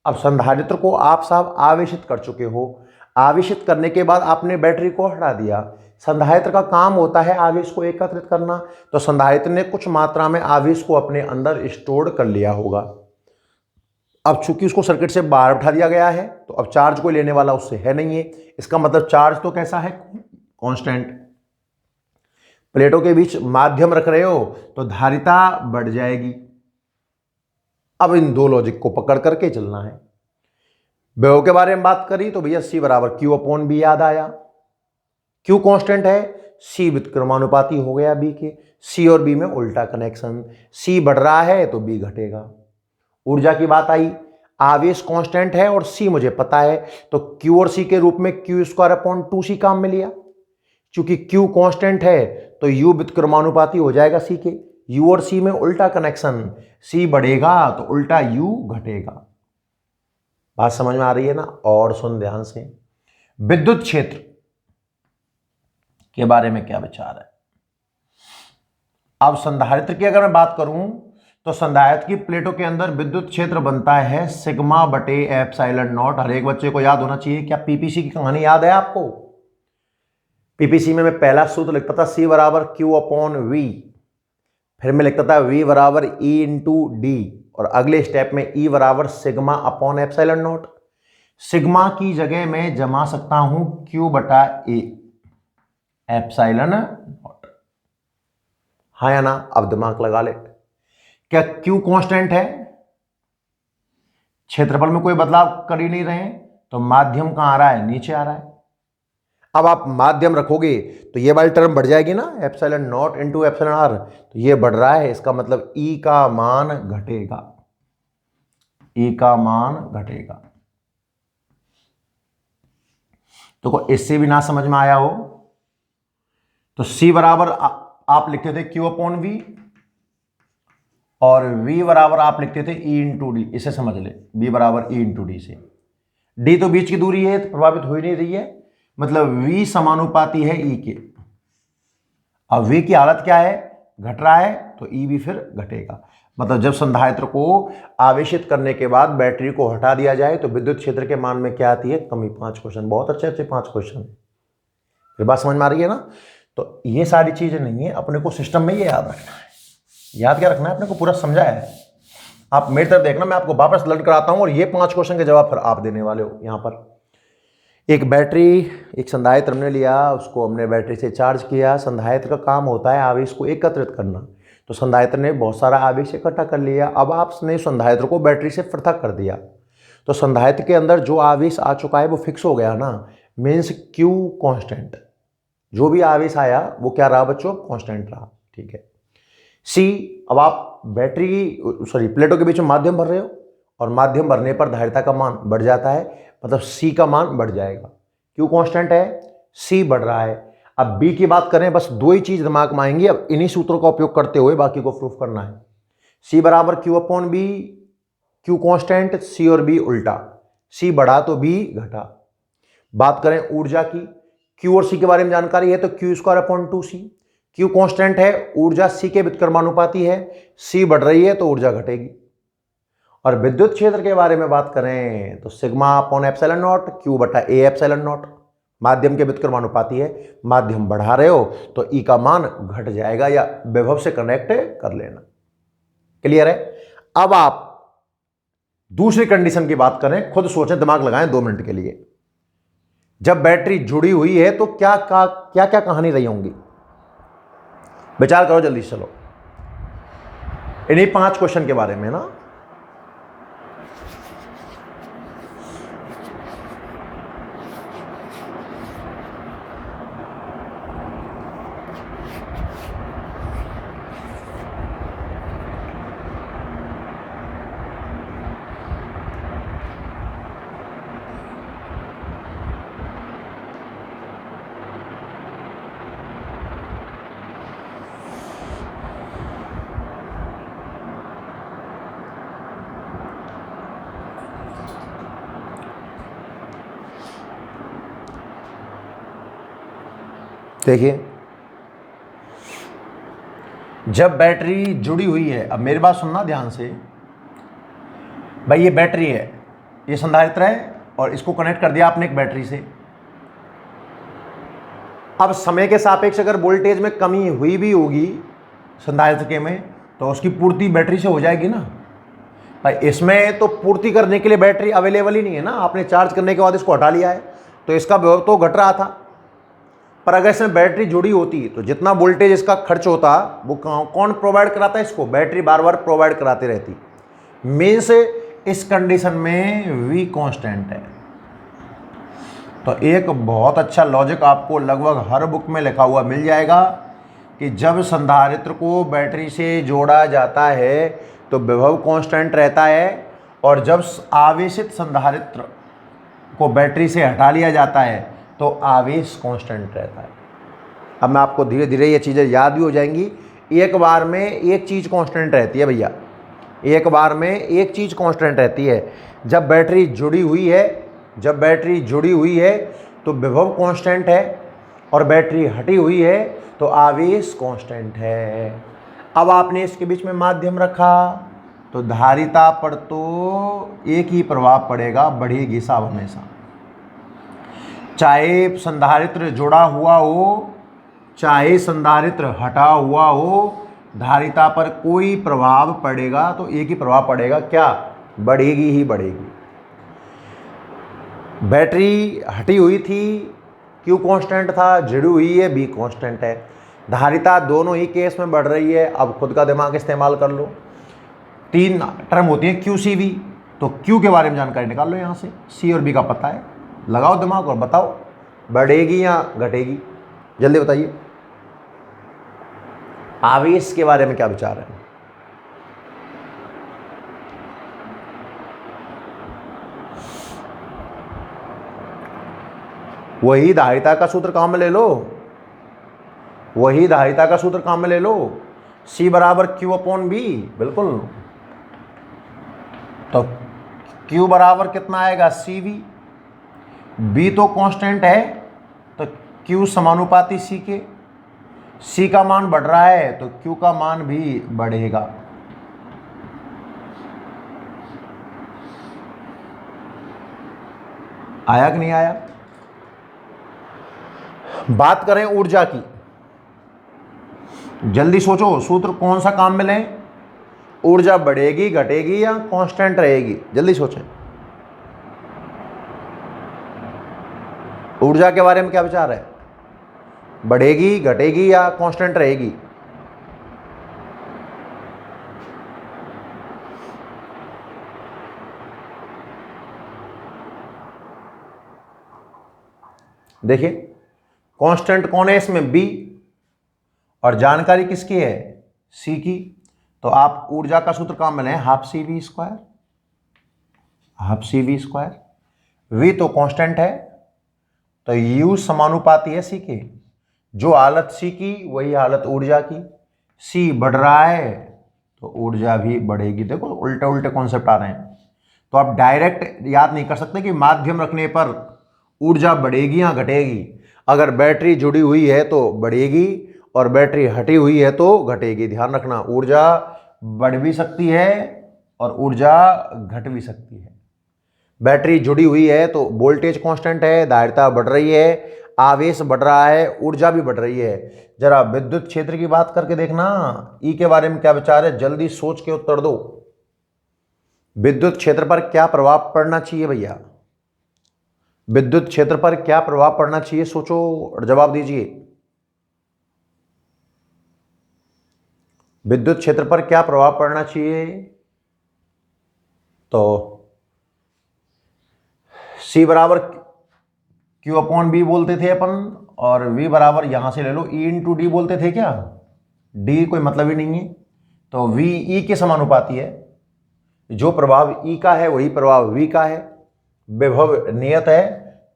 अब संधारित्र को आप साहब आवेशित कर चुके हो, आवेशित करने के बाद आपने बैटरी को हटा दिया। संधारित्र का काम होता है आवेश को एकत्रित करना, तो संधारित्र ने कुछ मात्रा में आवेश को अपने अंदर स्टोर कर लिया होगा। अब चूंकि उसको सर्किट से बाहर उठा दिया गया है, तो अब चार्ज कोई लेने वाला उससे है नहीं है। इसका मतलब चार्ज तो कैसा है? कांस्टेंट। प्लेटों के बीच माध्यम रख रहे हो तो धारिता बढ़ जाएगी। अब इन 2 लॉजिक को पकड़ करके चलना है। विभव के बारे में बात करी तो भैया C बराबर Q/B याद आया। Q कांस्टेंट है, C व्युत्क्रमानुपाती हो गया B के, C और B में उल्टा कनेक्शन। C बढ़ रहा है तो B घटेगा। ऊर्जा की बात आई। आवेश कांस्टेंट है और सी मुझे पता है, तो क्यू और सी के रूप में Q²/2c काम में लिया। क्योंकि क्यू कांस्टेंट है तो यू व्युत्क्रमानुपाती हो जाएगा सी के। यू और सी में उल्टा कनेक्शन, सी बढ़ेगा तो उल्टा यू घटेगा। बात समझ में आ रही है ना? और सुन ध्यान से, विद्युत क्षेत्र के बारे में क्या विचार है। अब संधारित्र की अगर मैं बात करूं तो संधारित्र की प्लेटों के अंदर विद्युत क्षेत्र बनता है सिग्मा बटे एप्सिलॉन नॉट। हर एक बच्चे को याद होना चाहिए। क्या पीपीसी की कहानी याद है आपको? पीपीसी में मैं पहला सूत्र लिखता था C बराबर Q/V, फिर मैं लिखता था V बराबर E/D, और अगले स्टेप में E बराबर sigma upon epsilon not. Sigma की जगह मैं जमा सकता हूं Q/A एप्सिलॉन नॉट। हाँ या ना? अब दिमाग लगा ले। क्या Q कांस्टेंट है? क्षेत्रफल में कोई बदलाव कर ही नहीं रहे हैं, तो माध्यम कहां आ रहा है? नीचे आ रहा है। अब आप माध्यम रखोगे तो ये वाली टर्म बढ़ जाएगी ना, epsilon naught into epsilon r, तो ये बढ़ रहा है, इसका मतलब E का मान घटेगा। E का मान घटेगा। तो इससे भी ना समझ में आया हो तो C बराबर आप लिखते थे Q/V और V बराबर आप लिखते थे E/D। इसे समझ ले, B बराबर E/D से। D तो बीच की दूरी है, तो प्रभावित हो ही नहीं रही है, मतलब V समानुपाती है E के। अब V की हालत क्या है? घट रहा है, तो E भी फिर घटेगा। मतलब जब संधारित्र को आवेशित करने के बाद बैटरी को हटा दिया जाए तो विद्युत क्षेत्र के मान में क्या आती है? कमी। 5 क्वेश्चन, बहुत अच्छे अच्छे 5 क्वेश्चन। फिर बात समझ में आ रही है ना? तो ये सारी चीजें नहीं है, अपने को सिस्टम में ये याद रखना है। याद क्या रखना है? अपने को पूरा समझाया है। आप मेरी तरफ देखना, मैं आपको वापस लर्न कराता हूं और ये 5 क्वेश्चन के जवाब फिर आप देने वाले हो। यहां पर एक बैटरी, एक संधारित्र हमने लिया, उसको हमने बैटरी से चार्ज किया। संधारित्र का काम होता है आवेश को एकत्रित करना, तो संधारित्र ने बहुत सारा आवेश इकट्ठा कर लिया। अब आपने संधारित्र को बैटरी से पृथक कर दिया, तो संधारित्र के अंदर जो आवेश आ चुका है वो फिक्स हो गया ना, मीन्स Q कांस्टेंट। जो भी आवेश आया वो क्या रहा बच्चों? कांस्टेंट रहा। ठीक है। C, अब आप प्लेटों के बीच में माध्यम भर रहे हो और माध्यम भरने पर धारिता का मान बढ़ जाता है, मतलब C का मान बढ़ जाएगा। Q कांस्टेंट है, C बढ़ रहा है। अब B की बात करें, बस 2 ही चीज दिमाग में आएंगी, अब इन्हीं सूत्रों का उपयोग करते हुए बाकी को प्रूफ करना है। C बराबर Q/B, Q कांस्टेंट, C और B उल्टा, C बढ़ा तो B घटा। बात करें ऊर्जा की, Q और C के बारे में जानकारी है तो Q²/2c। Q कांस्टेंट है, ऊर्जा C के व्युत्क्रमानुपाती है, C बढ़ रही है तो ऊर्जा घटेगी। और विद्युत क्षेत्र के बारे में बात करें तो sigma upon epsilon not Q/A epsilon not, माध्यम के व्युत्क्रमानुपाती है। माध्यम बढ़ा रहे हो तो E का मान घट जाएगा, या विभव से कनेक्ट कर लेना। क्लियर है? अब आप दूसरी कंडीशन की बात करें, खुद सोचें, दिमाग लगाएं 2 मिनट के लिए। जब बैटरी जुड़ी हुई है तो क्या क्या कहानी रही होंगी? विचार करो जल्दी से। चलो इन्हीं 5 क्वेश्चन के बारे में ना। देखिए, जब बैटरी जुड़ी हुई है, अब मेरी बात सुनना ध्यान से भाई, ये बैटरी है, ये संधारित्र है और इसको कनेक्ट कर दिया आपने एक बैटरी से। अब समय के सापेक्ष अगर वोल्टेज में कमी हुई भी होगी संधारित्र के में, तो उसकी पूर्ति बैटरी से हो जाएगी ना भाई। इसमें तो पूर्ति करने के लिए बैटरी अवेलेबल ही नहीं है ना, आपने चार्ज करने के बाद इसको हटा लिया है, तो इसका विभव तो घट रहा था। पर अगर इसमें बैटरी जुड़ी होती तो जितना वोल्टेज इसका खर्च होता वो कौन प्रोवाइड कराता है? इसको बैटरी बार बार प्रोवाइड कराती रहती। मीन्स इस कंडीशन में V कांस्टेंट है। तो एक बहुत अच्छा लॉजिक आपको लगभग हर बुक में लिखा हुआ मिल जाएगा कि जब संधारित्र को बैटरी से जोड़ा जाता है तो विभव कांस्टेंट रहता है और जब आवेशित संधारित्र को बैटरी से हटा लिया जाता है तो आवेश कांस्टेंट रहता है। अब मैं आपको धीरे धीरे ये चीज़ें याद भी हो जाएंगी। एक बार में एक चीज़ कांस्टेंट रहती है भैया, एक बार में एक चीज़ कांस्टेंट रहती है। जब बैटरी जुड़ी हुई है तो विभव कांस्टेंट है, और बैटरी हटी हुई है तो आवेश कांस्टेंट है। अब आपने इसके बीच में माध्यम रखा तो धारिता पर तो एक ही प्रभाव पड़ेगा, बढ़ेगी साहब हमेशा। चाहे संधारित्र जुड़ा हुआ हो, चाहे संधारित्र हटा हुआ हो, धारिता पर कोई प्रभाव पड़ेगा तो एक ही प्रभाव पड़ेगा, क्या? बढ़ेगी ही बढ़ेगी। बैटरी हटी हुई थी, Q कांस्टेंट था, जुड़ी हुई है, B कांस्टेंट है। धारिता दोनों ही केस में बढ़ रही है। अब खुद का दिमाग इस्तेमाल कर लो। 3 टर्म होती है QCV, तो Q के बारे में जानकारी निकाल लो यहाँ से, C और B का पता है, लगाओ दिमाग और बताओ बढ़ेगी या घटेगी, जल्दी बताइए। आवेश के बारे में क्या विचार है? वही धारिता का सूत्र काम में ले लो, C बराबर Q/B, बिल्कुल। तो Q बराबर कितना आएगा? CV। B तो कांस्टेंट है तो Q समानुपाती C के, C का मान बढ़ रहा है तो Q का मान भी बढ़ेगा। आया कि नहीं आया? बात करें ऊर्जा की, जल्दी सोचो, सूत्र कौन सा काम में लें? ऊर्जा बढ़ेगी, घटेगी या कांस्टेंट रहेगी? जल्दी सोचें। ऊर्जा के बारे में क्या विचार है? बढ़ेगी, घटेगी या कांस्टेंट रहेगी? देखिए, कांस्टेंट कौन है इसमें? B, और जानकारी किसकी है? C की। तो आप ऊर्जा का सूत्र काम में लें, half C V square. V तो कांस्टेंट है तो U समानुपाती है C के। जो हालत C की वही हालत ऊर्जा की। C बढ़ रहा है तो ऊर्जा भी बढ़ेगी। देखो उल्टे उल्टे कॉन्सेप्ट आ रहे हैं। तो आप डायरेक्ट याद नहीं कर सकते कि माध्यम रखने पर ऊर्जा बढ़ेगी या घटेगी। अगर बैटरी जुड़ी हुई है तो बढ़ेगी और बैटरी हटी हुई है तो घटेगी। ध्यान रखना, ऊर्जा बढ़ भी सकती है और ऊर्जा घट भी सकती है। बैटरी जुड़ी हुई है तो वोल्टेज कांस्टेंट है, धारिता बढ़ रही है, आवेश बढ़ रहा है, ऊर्जा भी बढ़ रही है। जरा विद्युत क्षेत्र की बात करके देखना, ई के बारे में क्या विचार है? जल्दी सोच के उत्तर दो। विद्युत क्षेत्र पर क्या प्रभाव पड़ना चाहिए भैया? विद्युत क्षेत्र पर क्या प्रभाव पड़ना चाहिए? सोचो और जवाब दीजिए। विद्युत क्षेत्र पर क्या प्रभाव पड़ना चाहिए? तो C बराबर Q/B बोलते थे अपन, और V बराबर यहां से ले लो E/D बोलते थे क्या? D कोई मतलब ही नहीं है, तो V E के समानुपाती है। जो प्रभाव E का है वही प्रभाव V का है। विभव नियत है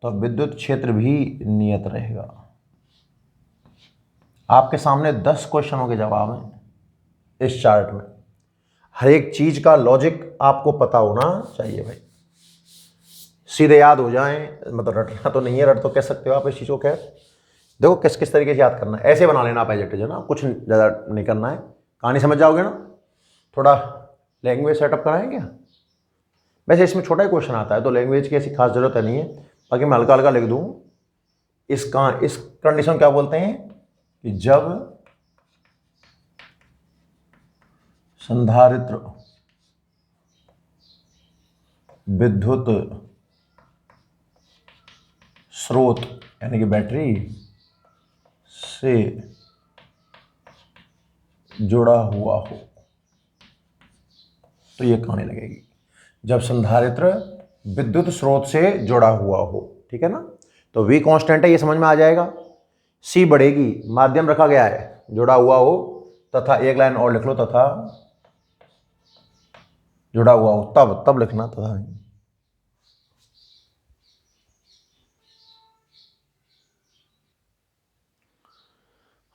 तो विद्युत क्षेत्र भी नियत रहेगा। आपके सामने 10 क्वेश्चनों के जवाब हैं इस चार्ट में। हर एक चीज का लॉजिक आपको पता होना चाहिए भाई, सीधे याद हो जाएं, मतलब रटना तो नहीं है, रट तो कह सकते हो आप इस चीज़ को। खैर देखो किस किस तरीके से याद करना है, ऐसे बना लेना पैजेट जो ना, कुछ ज़्यादा नहीं करना है, कहानी समझ जाओगे ना। थोड़ा लैंग्वेज सेटअप कराएं क्या? वैसे इसमें छोटा ही क्वेश्चन आता है तो लैंग्वेज की ऐसी खास जरूरत नहीं है, बाकी मैं हल्का हल्का लिख दूँ। इस कंडीशन क्या बोलते हैं कि जब संधारित्र विद्युत स्रोत यानी कि बैटरी से जुड़ा हुआ हो तो ये कहानी लगेगी। जब संधारित्र विद्युत स्रोत से जुड़ा हुआ हो, ठीक है ना। तो V कांस्टेंट है, ये समझ में आ जाएगा। C बढ़ेगी, माध्यम रखा गया है, जुड़ा हुआ हो, तथा एक लाइन और लिख लो, तथा जुड़ा हुआ हो तब लिखना था।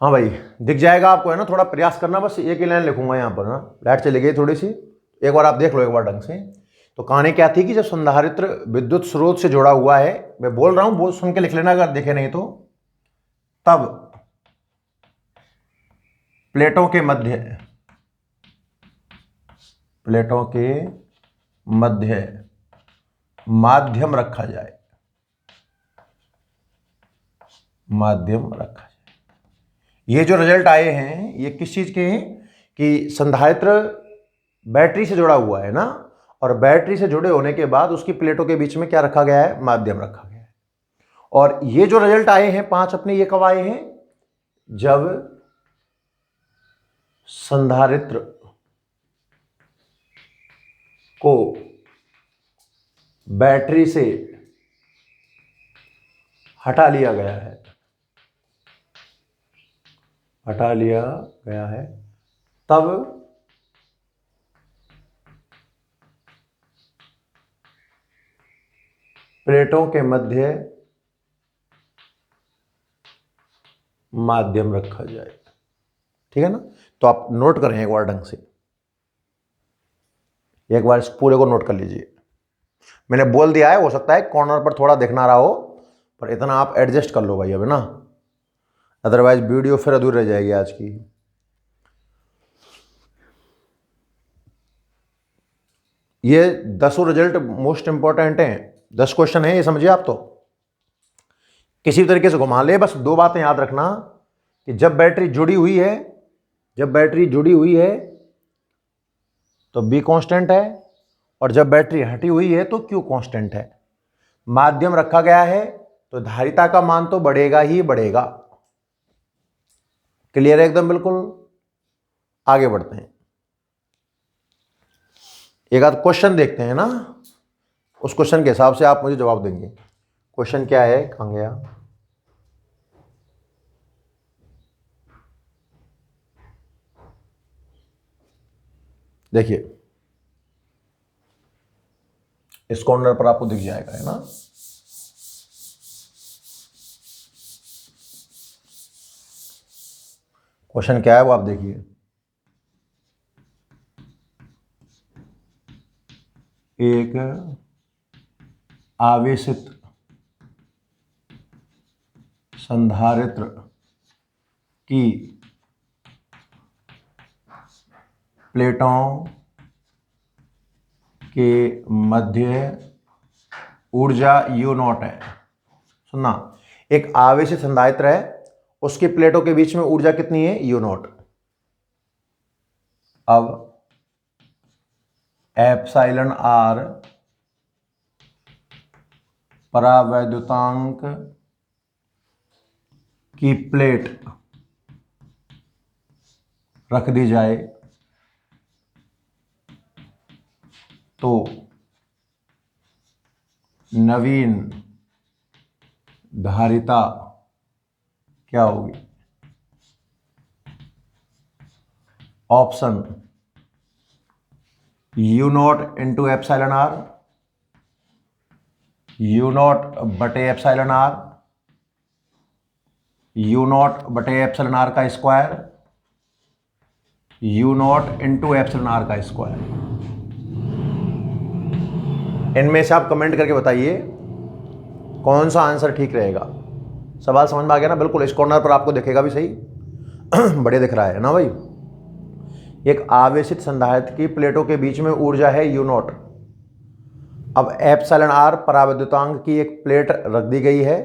हाँ भाई, दिख जाएगा आपको, है ना, थोड़ा प्रयास करना, बस एक ही लाइन लिखूंगा यहाँ पर ना। लाइट चली गई थोड़ी सी, एक बार आप देख लो एक बार ढंग से। तो कहानी क्या थी कि जब संधारित्र विद्युत स्रोत से जुड़ा हुआ है, मैं बोल रहा हूं, बोल सुन के लिख लेना अगर देखे नहीं तो, तब प्लेटों के मध्य माध्यम रखा जाए। ये जो रिजल्ट आए हैं ये किस चीज के हैं कि संधारित्र बैटरी से जुड़ा हुआ है ना, और बैटरी से जुड़े होने के बाद उसकी प्लेटों के बीच में क्या रखा गया है, माध्यम रखा गया है। और ये जो रिजल्ट आए हैं 5 अपने, ये कब आए हैं, जब संधारित्र को बैटरी से हटा लिया गया है, तब प्लेटों के मध्य माध्यम रखा जाए। ठीक है ना। तो आप नोट करें एक बार ढंग से, एक बार इस पूरे को नोट कर लीजिए। मैंने बोल दिया है, हो सकता है कॉर्नर पर थोड़ा दिखना रहा हो, पर इतना आप एडजस्ट कर लो भाई अब ना, अदरवाइज वीडियो फिर अधूरी रह जाएगी आज की। ये 10 रिजल्ट मोस्ट इंपॉर्टेंट हैं, 10 क्वेश्चन है, ये समझिए आप। तो किसी भी तरीके से घुमा ले, बस 2 बातें याद रखना कि जब बैटरी जुड़ी हुई है तो बी कांस्टेंट है, और जब बैटरी हटी हुई है तो क्यू कांस्टेंट है। माध्यम रखा गया है तो धारिता का मान तो बढ़ेगा ही बढ़ेगा। क्लियर है एकदम बिल्कुल। आगे बढ़ते हैं, एक आध क्वेश्चन देखते हैं ना, उस क्वेश्चन के हिसाब से आप मुझे जवाब देंगे। क्वेश्चन क्या है, कहां गया, देखिए इस कॉर्नर पर आपको दिख जाएगा, है ना। क्वेश्चन क्या है वो आप देखिए, एक आवेशित संधारित्र की प्लेटों के मध्य ऊर्जा U0 है। सुनना, एक आवेशित संधारित्र है, उसकी प्लेटों के बीच में ऊर्जा कितनी है, U0। अब एप्सिलॉन R परावैद्युतांक की प्लेट रख दी जाए तो नवीन धारिता क्या होगी। Option U0 into epsilon R, U0 बटे एप्सिलॉन R, U0 बटे एप्सिलॉन R का square, U0 into epsilon R का स्क्वायर। इनमें से आप कमेंट करके बताइए कौन सा आंसर ठीक रहेगा। सवाल समझ में आ गया ना बिल्कुल। इस कॉर्नर पर आपको दिखेगा भी सही बढ़िया दिख रहा है ना भाई। एक आवेशित संधारित्र की प्लेटों के बीच में ऊर्जा है U0। अब एप्सिलॉन R परावैद्युतांक की एक प्लेट रख दी गई है,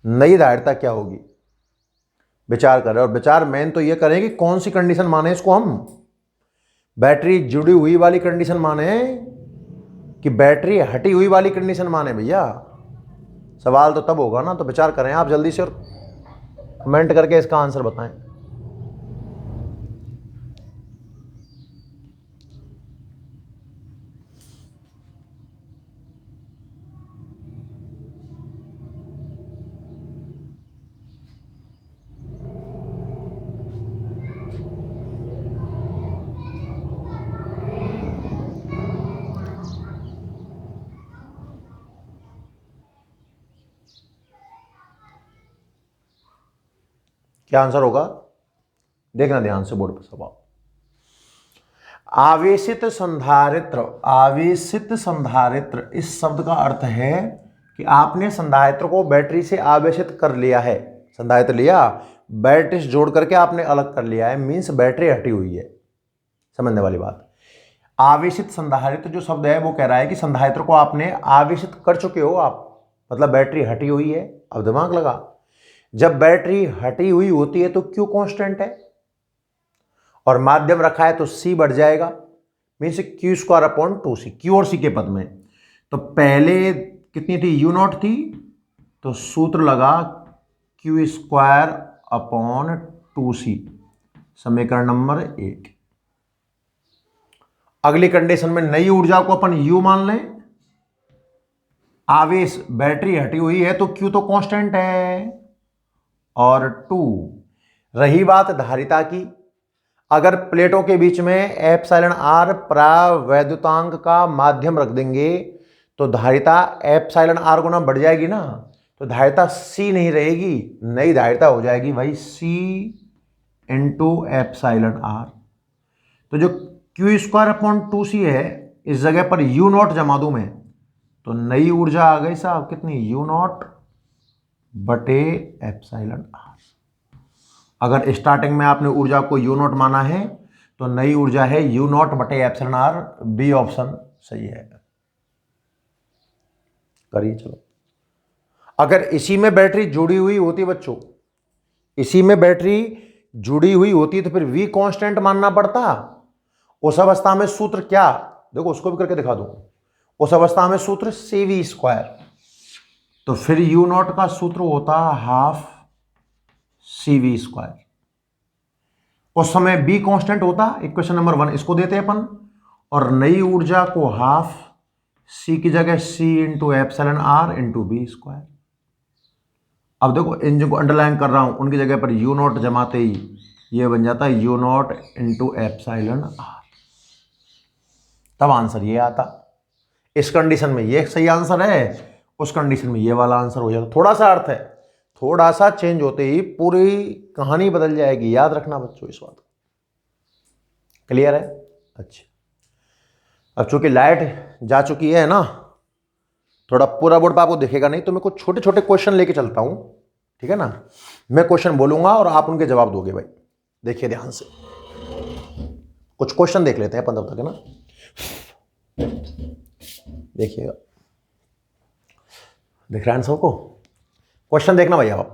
नई धारिता क्या होगी, विचार करें। और विचार मेन तो ये करें कि कौन सी कंडीशन माने इसको, हम बैटरी जुड़ी हुई वाली कंडीशन माने कि बैटरी हटी हुई वाली कंडीशन माने भैया। सवाल तो तब होगा ना। तो विचार करें आप जल्दी से और कमेंट करके इसका आंसर बताएं। क्या आंसर होगा? देखना ध्यान से बोर्ड पर सवाल। आवेशित संधारित्र, आवेशित संधारित्र इस शब्द का अर्थ है कि आपने संधारित्र को बैटरी से आवेशित कर लिया है। संधारित्र लिया, बैटरी से जोड़ करके आपने अलग कर लिया है, मीन्स बैटरी हटी हुई है। समझने वाली बात। आवेशित संधारित्र जो शब्द है वो कह रहा है कि संधारित्र को आपने आवेशित कर चुके हो आप, मतलब बैटरी हटी हुई है। अब दिमाग लगा, जब बैटरी हटी हुई होती है तो क्यू कांस्टेंट है और माध्यम रखा है तो सी बढ़ जाएगा, means Q square upon 2c, Q और सी के पद में। तो पहले कितनी थी? यू नॉट थी, तो सूत्र लगा क्यू स्क्वायर अपॉन 2c, समीकरण नंबर 1। अगली कंडीशन में नई ऊर्जा को अपन U मान लें, आवेश बैटरी हटी हुई है तो Q तो कांस्टेंट है और 2। रही बात धारिता की, अगर प्लेटों के बीच में एप्सिलॉन r परावैद्युतांक का माध्यम रख देंगे तो धारिता एप्सिलॉन r गुना बढ़ जाएगी ना, तो धारिता C नहीं रहेगी, नई धारिता हो जाएगी भाई C इंटू एप्सिलॉन r। तो जो क्यू स्क्वायर अपॉन 2c है, इस जगह पर यू नॉट जमा दूं मैं, तो नई ऊर्जा आ गई साहब कितनी? यू नॉट बटे एप्सिलॉन r। अगर स्टार्टिंग में आपने ऊर्जा को यू नॉट माना है तो नई ऊर्जा है यू नॉट बटे एप्सिलॉन r, बी ऑप्शन सही है। करिए चलो। अगर इसी में बैटरी जुड़ी हुई होती बच्चों, इसी में बैटरी जुड़ी हुई होती तो फिर v कांस्टेंट मानना पड़ता। उस अवस्था में सूत्र क्या? देखो उसको भी करके दिखा दूं। उस अवस्था में सूत्र CV स्क्वायर, तो फिर यू नॉट का सूत्र होता हाफ CV स्क्वायर। उस समय B कांस्टेंट होता, इक्वेशन नंबर 1 इसको देते अपन, और नई ऊर्जा को हाफ C की जगह C into epsilon r into B square. अब देखो इन जिनको अंडरलाइन कर रहा हूं उनकी जगह पर यू नॉट जमाते ही ये बन जाता है you not into epsilon r, तब आंसर ये आता। इस कंडीशन में ये सही आंसर है, उस कंडीशन में ये वाला आंसर हो जाता। थोड़ा सा अर्थ है, थोड़ा सा चेंज होते ही पूरी कहानी बदल जाएगी, याद रखना बच्चों इस बात को। क्लियर है? अच्छा, अब चूंकि लाइट जा चुकी है ना, थोड़ा पूरा बोर्ड पर आपको दिखेगा नहीं, तो मैं कुछ छोटे छोटे क्वेश्चन लेके चलता हूं, ठीक है ना। मैं क्वेश्चन बोलूंगा और आप उनके जवाब दोगे भाई। देखिए ध्यान से, कुछ क्वेश्चन देख लेते हैं अपन तब तक, है ना। देखिएगा, दिख रहा है सबको? क्वेश्चन देखना भैया आप।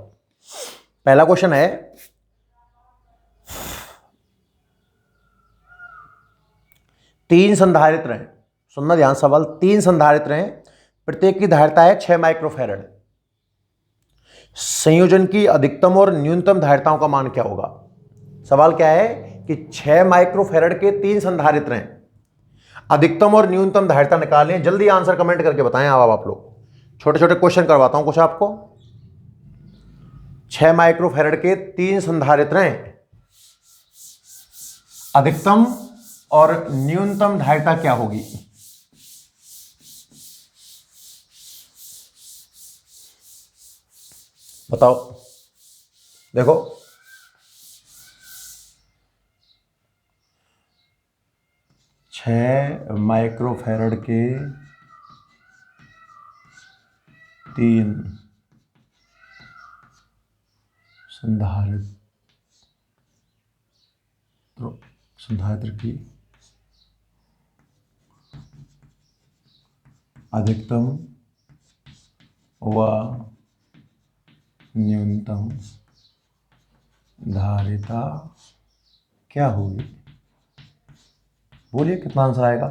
पहला क्वेश्चन है, तीन संधारित्र हैं, सुनना ध्यान सवाल। तीन संधारित्र हैं, प्रत्येक की धारिता है 6 माइक्रोफैरड। संयोजन की अधिकतम और न्यूनतम धारिताओं का मान क्या होगा? सवाल क्या है कि 6 माइक्रोफैरड के तीन संधारित्र हैं, अधिकतम और न्यूनतम धारिता निकालें। जल्दी आंसर कमेंट करके बताएं आप लोग। छोटे छोटे क्वेश्चन करवाता हूं कुछ आपको। 6 माइक्रोफैरड के तीन संधारित्र हैं, अधिकतम और न्यूनतम धारिता क्या होगी? बताओ। देखो, छह माइक्रोफैरड के तीन संधारित्र की अधिकतम व न्यूनतम धारिता क्या होगी? बोलिए कितना आंसर आएगा,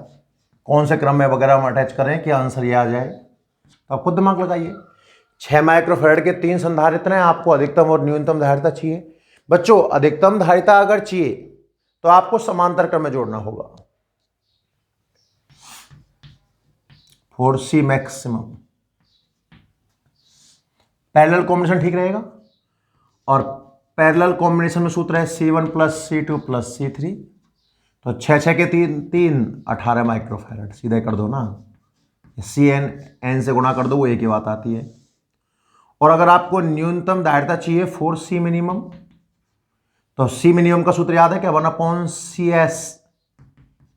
कौन से क्रम में वगैरह हम अटैच करें कि आंसर ये आ जाए। तो आप खुद दिमाग लगाइए। 6 माइक्रोफैरड के तीन संधारित्र हैं, आपको अधिकतम और न्यूनतम धारिता चाहिए। बच्चों अधिकतम धारिता अगर चाहिए तो आपको समांतर क्रम में जोड़ना होगा। 4C मैक्सिमम, पैरेलल कॉम्बिनेशन ठीक रहेगा। और पैरेलल कॉम्बिनेशन में सूत्र है C1 plus C2 plus C3, तो 6 के तीन 18 माइक्रोफैरड, सीधा कर दो ना, CN से गुणा कर दो, वो एक ही बात आती है। और अगर आपको न्यूनतम धारिता चाहिए 4C मिनिमम, तो सी मिनिमम का सूत्र याद है क्या? 1/CS,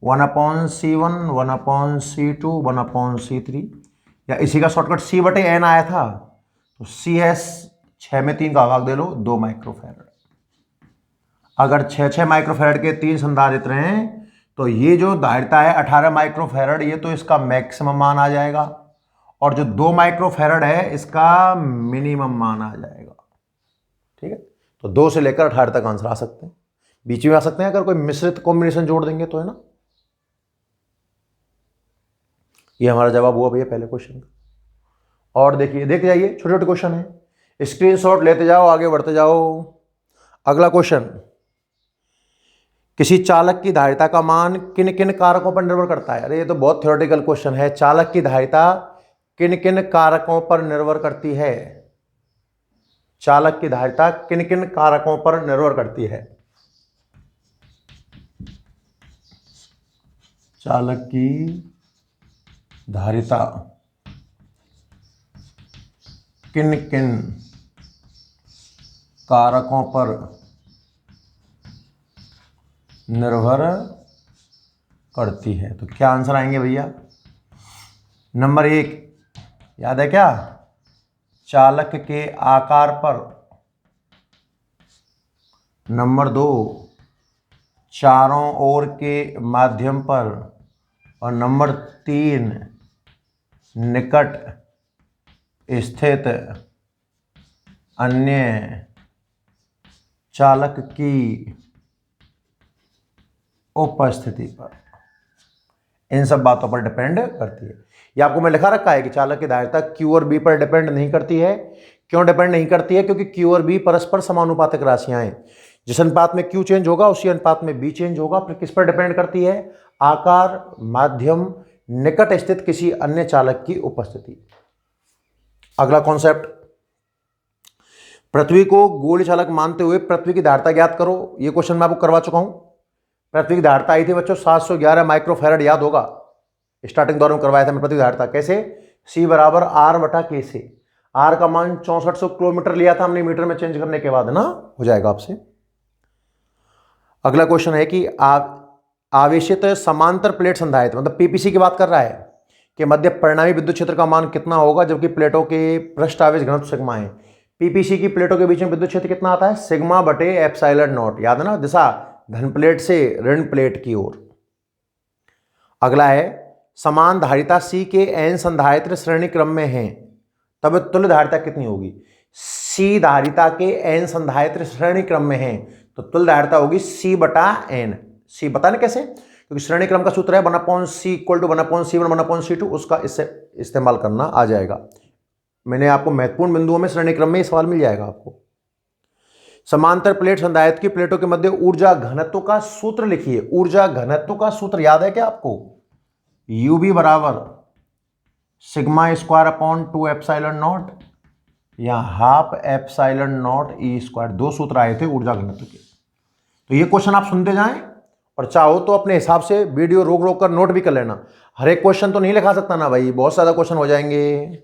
1/C1, 1/C2, 1/C3, या इसी का शॉर्टकट C/N आया था। तो CS 6 में 3 का भाग दे लो, 2 माइक्रोफैरड। अगर 6 माइक्रोफैरड के 3 संधारित्र हैं तो ये जो धारिता है 18 माइक्रोफैरड, ये तो इसका मैक्सिमम मान आ जाएगा, और जो 2 माइक्रोफैरड है इसका मिनिमम मान आ जाएगा। ठीक है, तो 2 से लेकर 18 तक आंसर आ सकते हैं, बीच में आ सकते हैं अगर कोई मिश्रित कॉम्बिनेशन जोड़ देंगे तो, है ना। ये हमारा जवाब हुआ भैया पहले क्वेश्चन का। और देखिए, देख जाइए, छोटे छोटे क्वेश्चन है, स्क्रीनशॉट लेते जाओ, आगे बढ़ते जाओ। अगला क्वेश्चन, किसी चालक की धारिता का मान किन किन कारकों पर निर्भर करता है? अरे ये तो बहुत थ्योरेटिकल क्वेश्चन है। चालक की धारिता किन किन कारकों पर निर्भर करती है? चालक की धारिता किन किन कारकों पर निर्भर करती है? चालक की धारिता किन किन कारकों पर निर्भर करती है? तो क्या आंसर आएंगे भैया? नंबर 1 याद है क्या? चालक के आकार पर। नंबर 2 चारों ओर के माध्यम पर। और नंबर 3 निकट स्थित अन्य चालक की उपस्थिति पर। इन सब बातों पर डिपेंड करती है। ये आपको मैं लिखा रखा है कि चालक की धारिता Q और B पर डिपेंड नहीं करती है। क्यों डिपेंड नहीं करती है? क्योंकि Q और B परस्पर समानुपातिक राशियां हैं। जिस अनुपात में Q चेंज होगा उसी अनुपात में B चेंज होगा। फिर किस पर डिपेंड करती है? आकार, माध्यम, निकट स्थित किसी अन्य चालक की उपस्थिति। अगला कॉन्सेप्ट, पृथ्वी को गोल चालक मानते हुए पृथ्वी की धारिता ज्ञात करो। यह क्वेश्चन मैं आपको करवा चुका हूं। पृथ्वी की धारिता आई थी बच्चों 711 माइक्रोफैरड, याद होगा, स्टार्टिंग दौर में करवाया था मैं पृथ्वी की धारिता। कैसे? C बराबर R/K से। R का मान 6400 किलोमीटर लिया था हमने, मीटर में चेंज करने के बाद, ना, हो जाएगा आपसे। अगला क्वेश्चन है कि आवेशित समांतर प्लेट संधारित्र, मतलब PPC की बात कर रहा है, कि मध्य परिणामी विद्युत क्षेत्र का मान कितना होगा जबकि प्लेटों के पृष्ठ आवेश घनत्व सिग्मा है। PPC की प्लेटों के बीच में विद्युत क्षेत्र कितना आता है? σ/ε0, याद है ना, दिशा धन प्लेट से ऋण प्लेट की ओर। अगला है, समान धारिता C के n संधारित्र श्रेणी क्रम में हैं, तब तुल्य धारिता कितनी होगी? C धारिता के n संधारित्र श्रेणी क्रम में हैं तो तुल्य धारिता होगी C/n। C बताने कैसे? क्योंकि श्रेणी क्रम का सूत्र है 1/C = 1/C1 1/C2, उसका इससे इस्तेमाल करना आ जाएगा। मैंने आपको महत्वपूर्ण बिंदुओं में श्रेणी क्रम में सवाल मिल जाएगा आपको। समांतर प्लेट संधारित्र की प्लेटों के मध्य ऊर्जा घनत्व का सूत्र लिखिए। ऊर्जा घनत्व का सूत्र याद है क्या आपको? UB बराबर σ²/2ε0 या 1/2ε0E²। 2 सूत्र आए थे ऊर्जा घनत्व के। तो ये क्वेश्चन आप सुनते जाएं, और चाहो तो अपने हिसाब से वीडियो रोक रोक कर नोट भी कर लेना। हर एक क्वेश्चन तो नहीं लिखा सकता ना भाई, बहुत ज्यादा क्वेश्चन हो जाएंगे।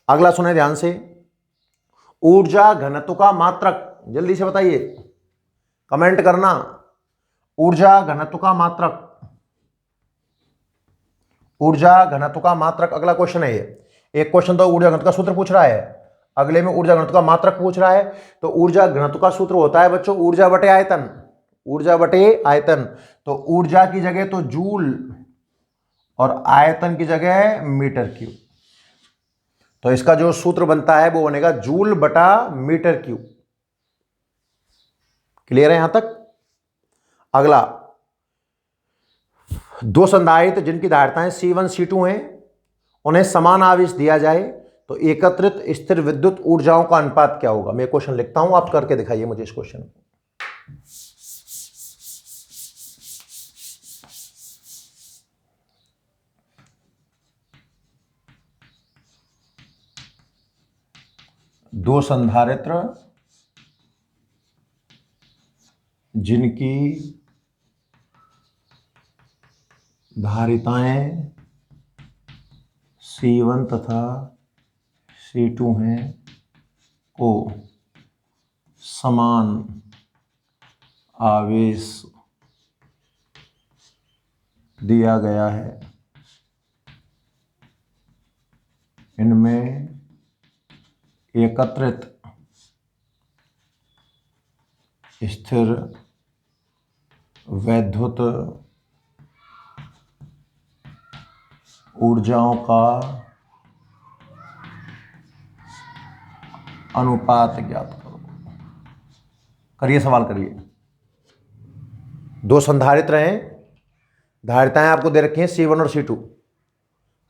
अगला सुने ध्यान से, ऊर्जा घनत्व का मात्रक, जल्दी से बताइए, कमेंट करना। ऊर्जा घनत्व का मात्रक, ऊर्जा घनत्व का मात्रक। अगला क्वेश्चन है ये। एक क्वेश्चन तो ऊर्जा घनत्व का सूत्र पूछ रहा है, अगले में ऊर्जा घनत्व का मात्रक पूछ रहा है। तो ऊर्जा घनत्व का सूत्र होता है बच्चों ऊर्जा बटे आयतन। ऊर्जा बटे आयतन, तो ऊर्जा की जगह तो जूल और आयतन की जगह मीटर क्यूब। तो इसका जो सूत्र बनता है वो बनेगा जूल बटा मीटर क्यूब। क्लियर है यहां तक? अगला, 2 संधारित्र जिनकी धारिताएं C1 C2 हैं, उन्हें समान आवेश दिया जाए तो एकत्रित स्थिर विद्युत ऊर्जाओं का अनुपात क्या होगा? मैं क्वेश्चन लिखता हूं, आप करके दिखाइए मुझे इस क्वेश्चन को। दो संधारित्र जिनकी धारिताएं C1 तथा C2 हैं को समान आवेश दिया गया है, इनमें एकत्रित स्थिर वैद्युत ऊर्जाओं का अनुपात ज्ञात करो। करिए, सवाल करिए। दो संधारित्र हैं, धारिताएं आपको दे रखी हैं C1 और C2,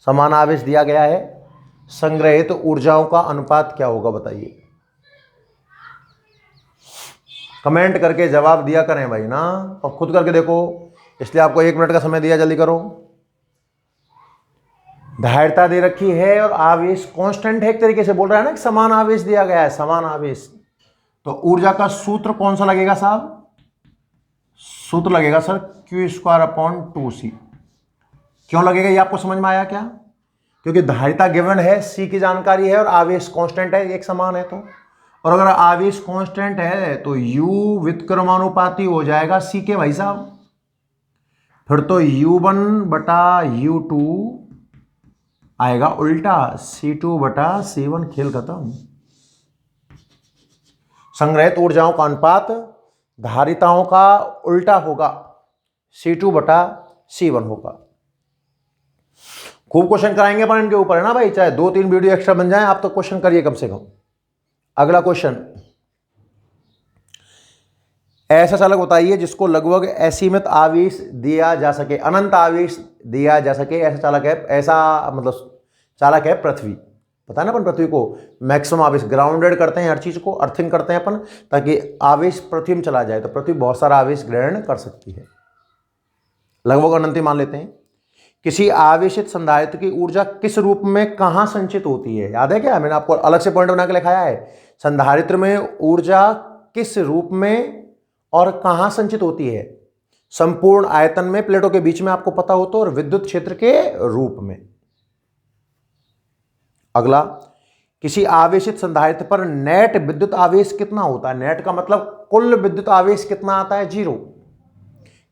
समान आवेश दिया गया है, संग्रहित ऊर्जाओं का अनुपात क्या होगा बताइए। कमेंट करके जवाब दिया करें भाई ना, और खुद करके देखो, इसलिए आपको 1 मिनट का समय दिया, जल्दी करो। धारिता दे रखी है और आवेश कांस्टेंट है, एक तरीके से बोल रहा है ना कि समान आवेश दिया गया है, समान आवेश। तो ऊर्जा का सूत्र कौन सा लगेगा साहब? सूत्र लगेगा सर Q²/2C। क्यों लगेगा ये आपको समझ में आया क्या? क्योंकि धारिता गिवन है, C की जानकारी है और आवेश कांस्टेंट है, एक समान है। तो और अगर आवेश कांस्टेंट है तो U व्युत्क्रमानुपाती हो जाएगा C के भाई साहब। फिर तो U1/U2 आएगा उल्टा C2/C1, खेल खत्म। संग्रहित ऊर्जाओं का अनुपात धारिताओं का उल्टा होगा, C2/C1 होगा। खूब क्वेश्चन कराएंगे पर इनके ऊपर है ना भाई, चाहे 2-3 वीडियो एक्स्ट्रा बन जाए, आप तो क्वेश्चन करिए कम से कम। अगला क्वेश्चन, ऐसा चालक बताइए जिसको लगभग असीमित आवेश दिया जा सके, अनंत आवेश दिया जा सके। ऐसा चालक है, ऐसा मतलब चालक है पृथ्वी। पता है ना, अपन पृथ्वी को मैक्सिमम आवेश ग्राउंडेड करते हैं, हर चीज को अर्थिंग करते हैं अपन, ताकि आवेश पृथ्वी में चला जाए। तो पृथ्वी बहुत सारा आवेश ग्रहण कर सकती है, लगभग अनंत मान लेते हैं। किसी आवेशित संधारित्र की ऊर्जा किस रूप में कहां संचित होती है? याद है क्या? मैंने आपको अलग से पॉइंट बना के लिखाया है। संधारित्र में ऊर्जा किस रूप में और कहां संचित होती है? संपूर्ण आयतन में, प्लेटों के बीच में आपको पता हो तो, और विद्युत क्षेत्र के रूप में। अगला, किसी आवेशित संधारित्र पर नेट विद्युत आवेश कितना होता है? नेट का मतलब कुल विद्युत आवेश कितना आता है? 0।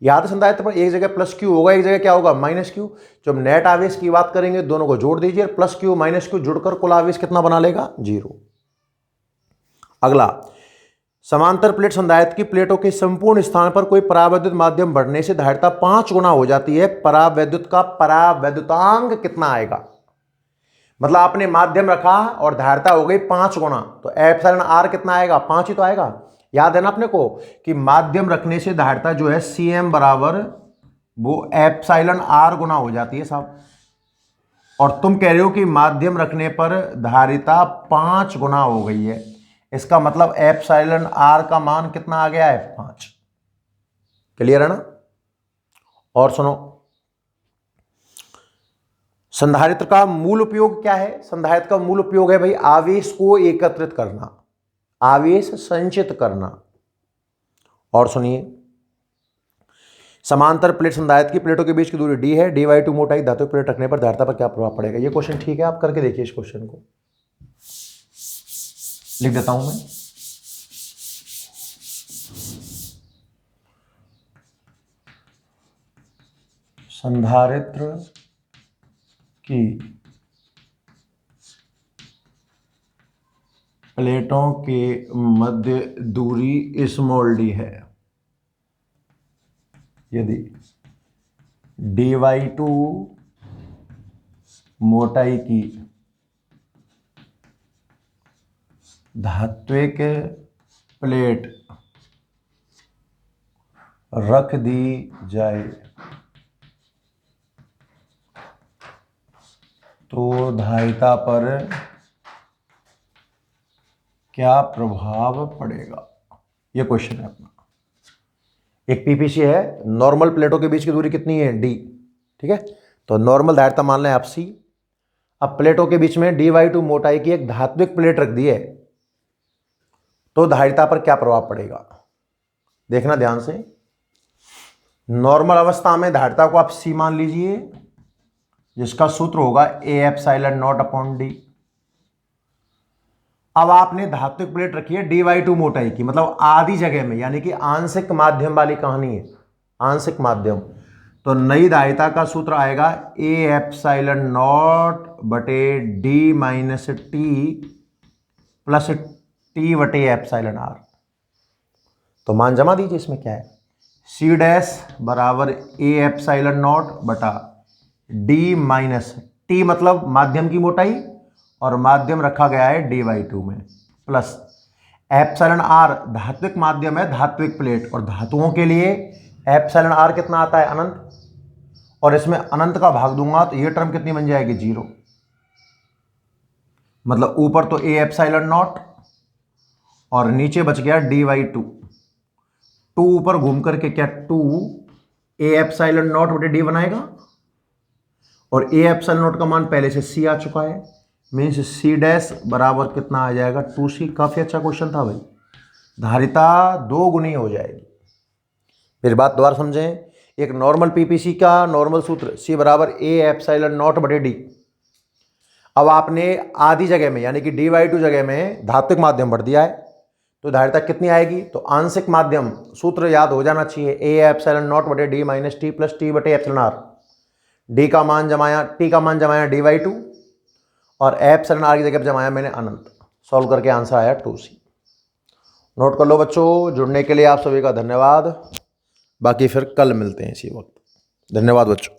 याद है, संधारित्र पर एक जगह +Q होगा, एक जगह क्या होगा? -Q। जब नेट आवेश की बात करेंगे, दोनों को जोड़ दीजिए, +Q -Q जुड़कर कुल आवेश कितना बना लेगा? 0। अगला, समांतर प्लेट संधारित्र की प्लेटों के संपूर्ण स्थान पर कोई परावैद्युत माध्यम बढ़ने से धारिता 5 गुना हो जाती है। परावैद्युत का परावैद्युतांक कितना आएगा? मतलब आपने माध्यम रखा और धारिता हो गई 5 गुना, तो εr कितना आएगा? 5 ही तो आएगा। याद है ना अपने को कि माध्यम रखने से धारिता जो है Cm बराबर वो εr गुना हो जाती है साहब। और तुम कह रहे हो कि माध्यम रखने पर धारिता 5 गुना हो गई है, इसका मतलब εr का मान कितना आ गया है? 5। क्लियर है ना? और सुनो, संधारित्र का मूल उपयोग क्या है? संधारित्र का मूल उपयोग है भाई आवेश को एकत्रित करना, आवेश संचित करना। और सुनिए, समांतर प्लेट संधारित्र की प्लेटों के बीच की दूरी d है। d/2 मोटाई धातु प्लेट रखने पर धारिता पर क्या प्रभाव पड़ेगा? ये क्वेश्चन ठीक है, आप करके देखिए। इस क्वेश्चन को लिख देता हूं मैं। संधारित्र की प्लेटों के मध्य दूरी स्मॉल d है। यदि d/2 मोटाई की धात्विक प्लेट रख दी जाए तो धारिता पर क्या प्रभाव पड़ेगा? यह क्वेश्चन है अपना। एक पीपीसी है, नॉर्मल प्लेटों के बीच की दूरी कितनी है? d। ठीक है, तो नॉर्मल धारिता मान लें आप C। अब प्लेटों के बीच में d/2 मोटाई की एक धात्विक प्लेट रख दी है, तो धारिता पर क्या प्रभाव पड़ेगा? देखना ध्यान से। नॉर्मल अवस्था में धारिता को आप C मान लीजिए, जिसका सूत्र होगा A ε0/d। अब आपने धात्विक प्लेट रखी है dy2 मोटाई की, मतलब आधी जगह में, यानी कि आंशिक माध्यम वाली कहानी है, आंशिक माध्यम। तो नई धारिता का सूत्र आएगा ए एप्सिलॉन नॉट बटे D minus T plus T बटे एप्सिलॉन आर। तो मान जमा दीजिए, इसमें क्या है, सी डैश बराबर ए एप्सिलॉन नॉट बटा डी माइनस टी, मतलब माध्यम की मोटाई, और माध्यम रखा गया है dy2 में, प्लस एप्सिलॉन आर धात्विक माध्यम है, धात्विक प्लेट, और धातुओं के लिए एप्सिलॉन आर कितना आता है, अनंत, और इसमें अनंत का भाग दूंगा तो ये टर्म कितनी बन जाएगी, 0। मतलब ऊपर तो ए एप्सिलॉन नॉट और नीचे बच गया dy2, 2 ऊपर घूम करके क्या 2 ए एप्सिलॉन नॉट बटे डी बनाएगा, और ए एप्सिलॉन नॉट का मान पहले से सी आ चुका है, मीन्स सी डैश बराबर कितना आ जाएगा, 2c। काफी अच्छा क्वेश्चन था भाई, धारिता 2 गुनी हो जाएगी। फिर बात दोबारा समझें, एक नॉर्मल पीपीसी का नॉर्मल सूत्र C बराबर ए एप्सिलॉन नॉट बटे डी। अब आपने आधी जगह में यानी कि dy2 जगह में धात्विक माध्यम भर दिया है, तो धारिता कितनी आएगी, तो आंशिक माध्यम सूत्र याद हो जाना चाहिए, ए एप्सिलॉन नॉट बटे D minus T plus T बटे एप्सिलॉन आर। डी का मान जमाया, टी का मान जमाया dy2, और एप्सिलॉन आर की जगह जमाया मैंने अनंत। सॉल्व करके आंसर आया 2c। नोट कर लो बच्चों, जुड़ने के लिए आप सभी का धन्यवाद। बाकी फिर कल मिलते हैं इसी वक्त। धन्यवाद बच्चों।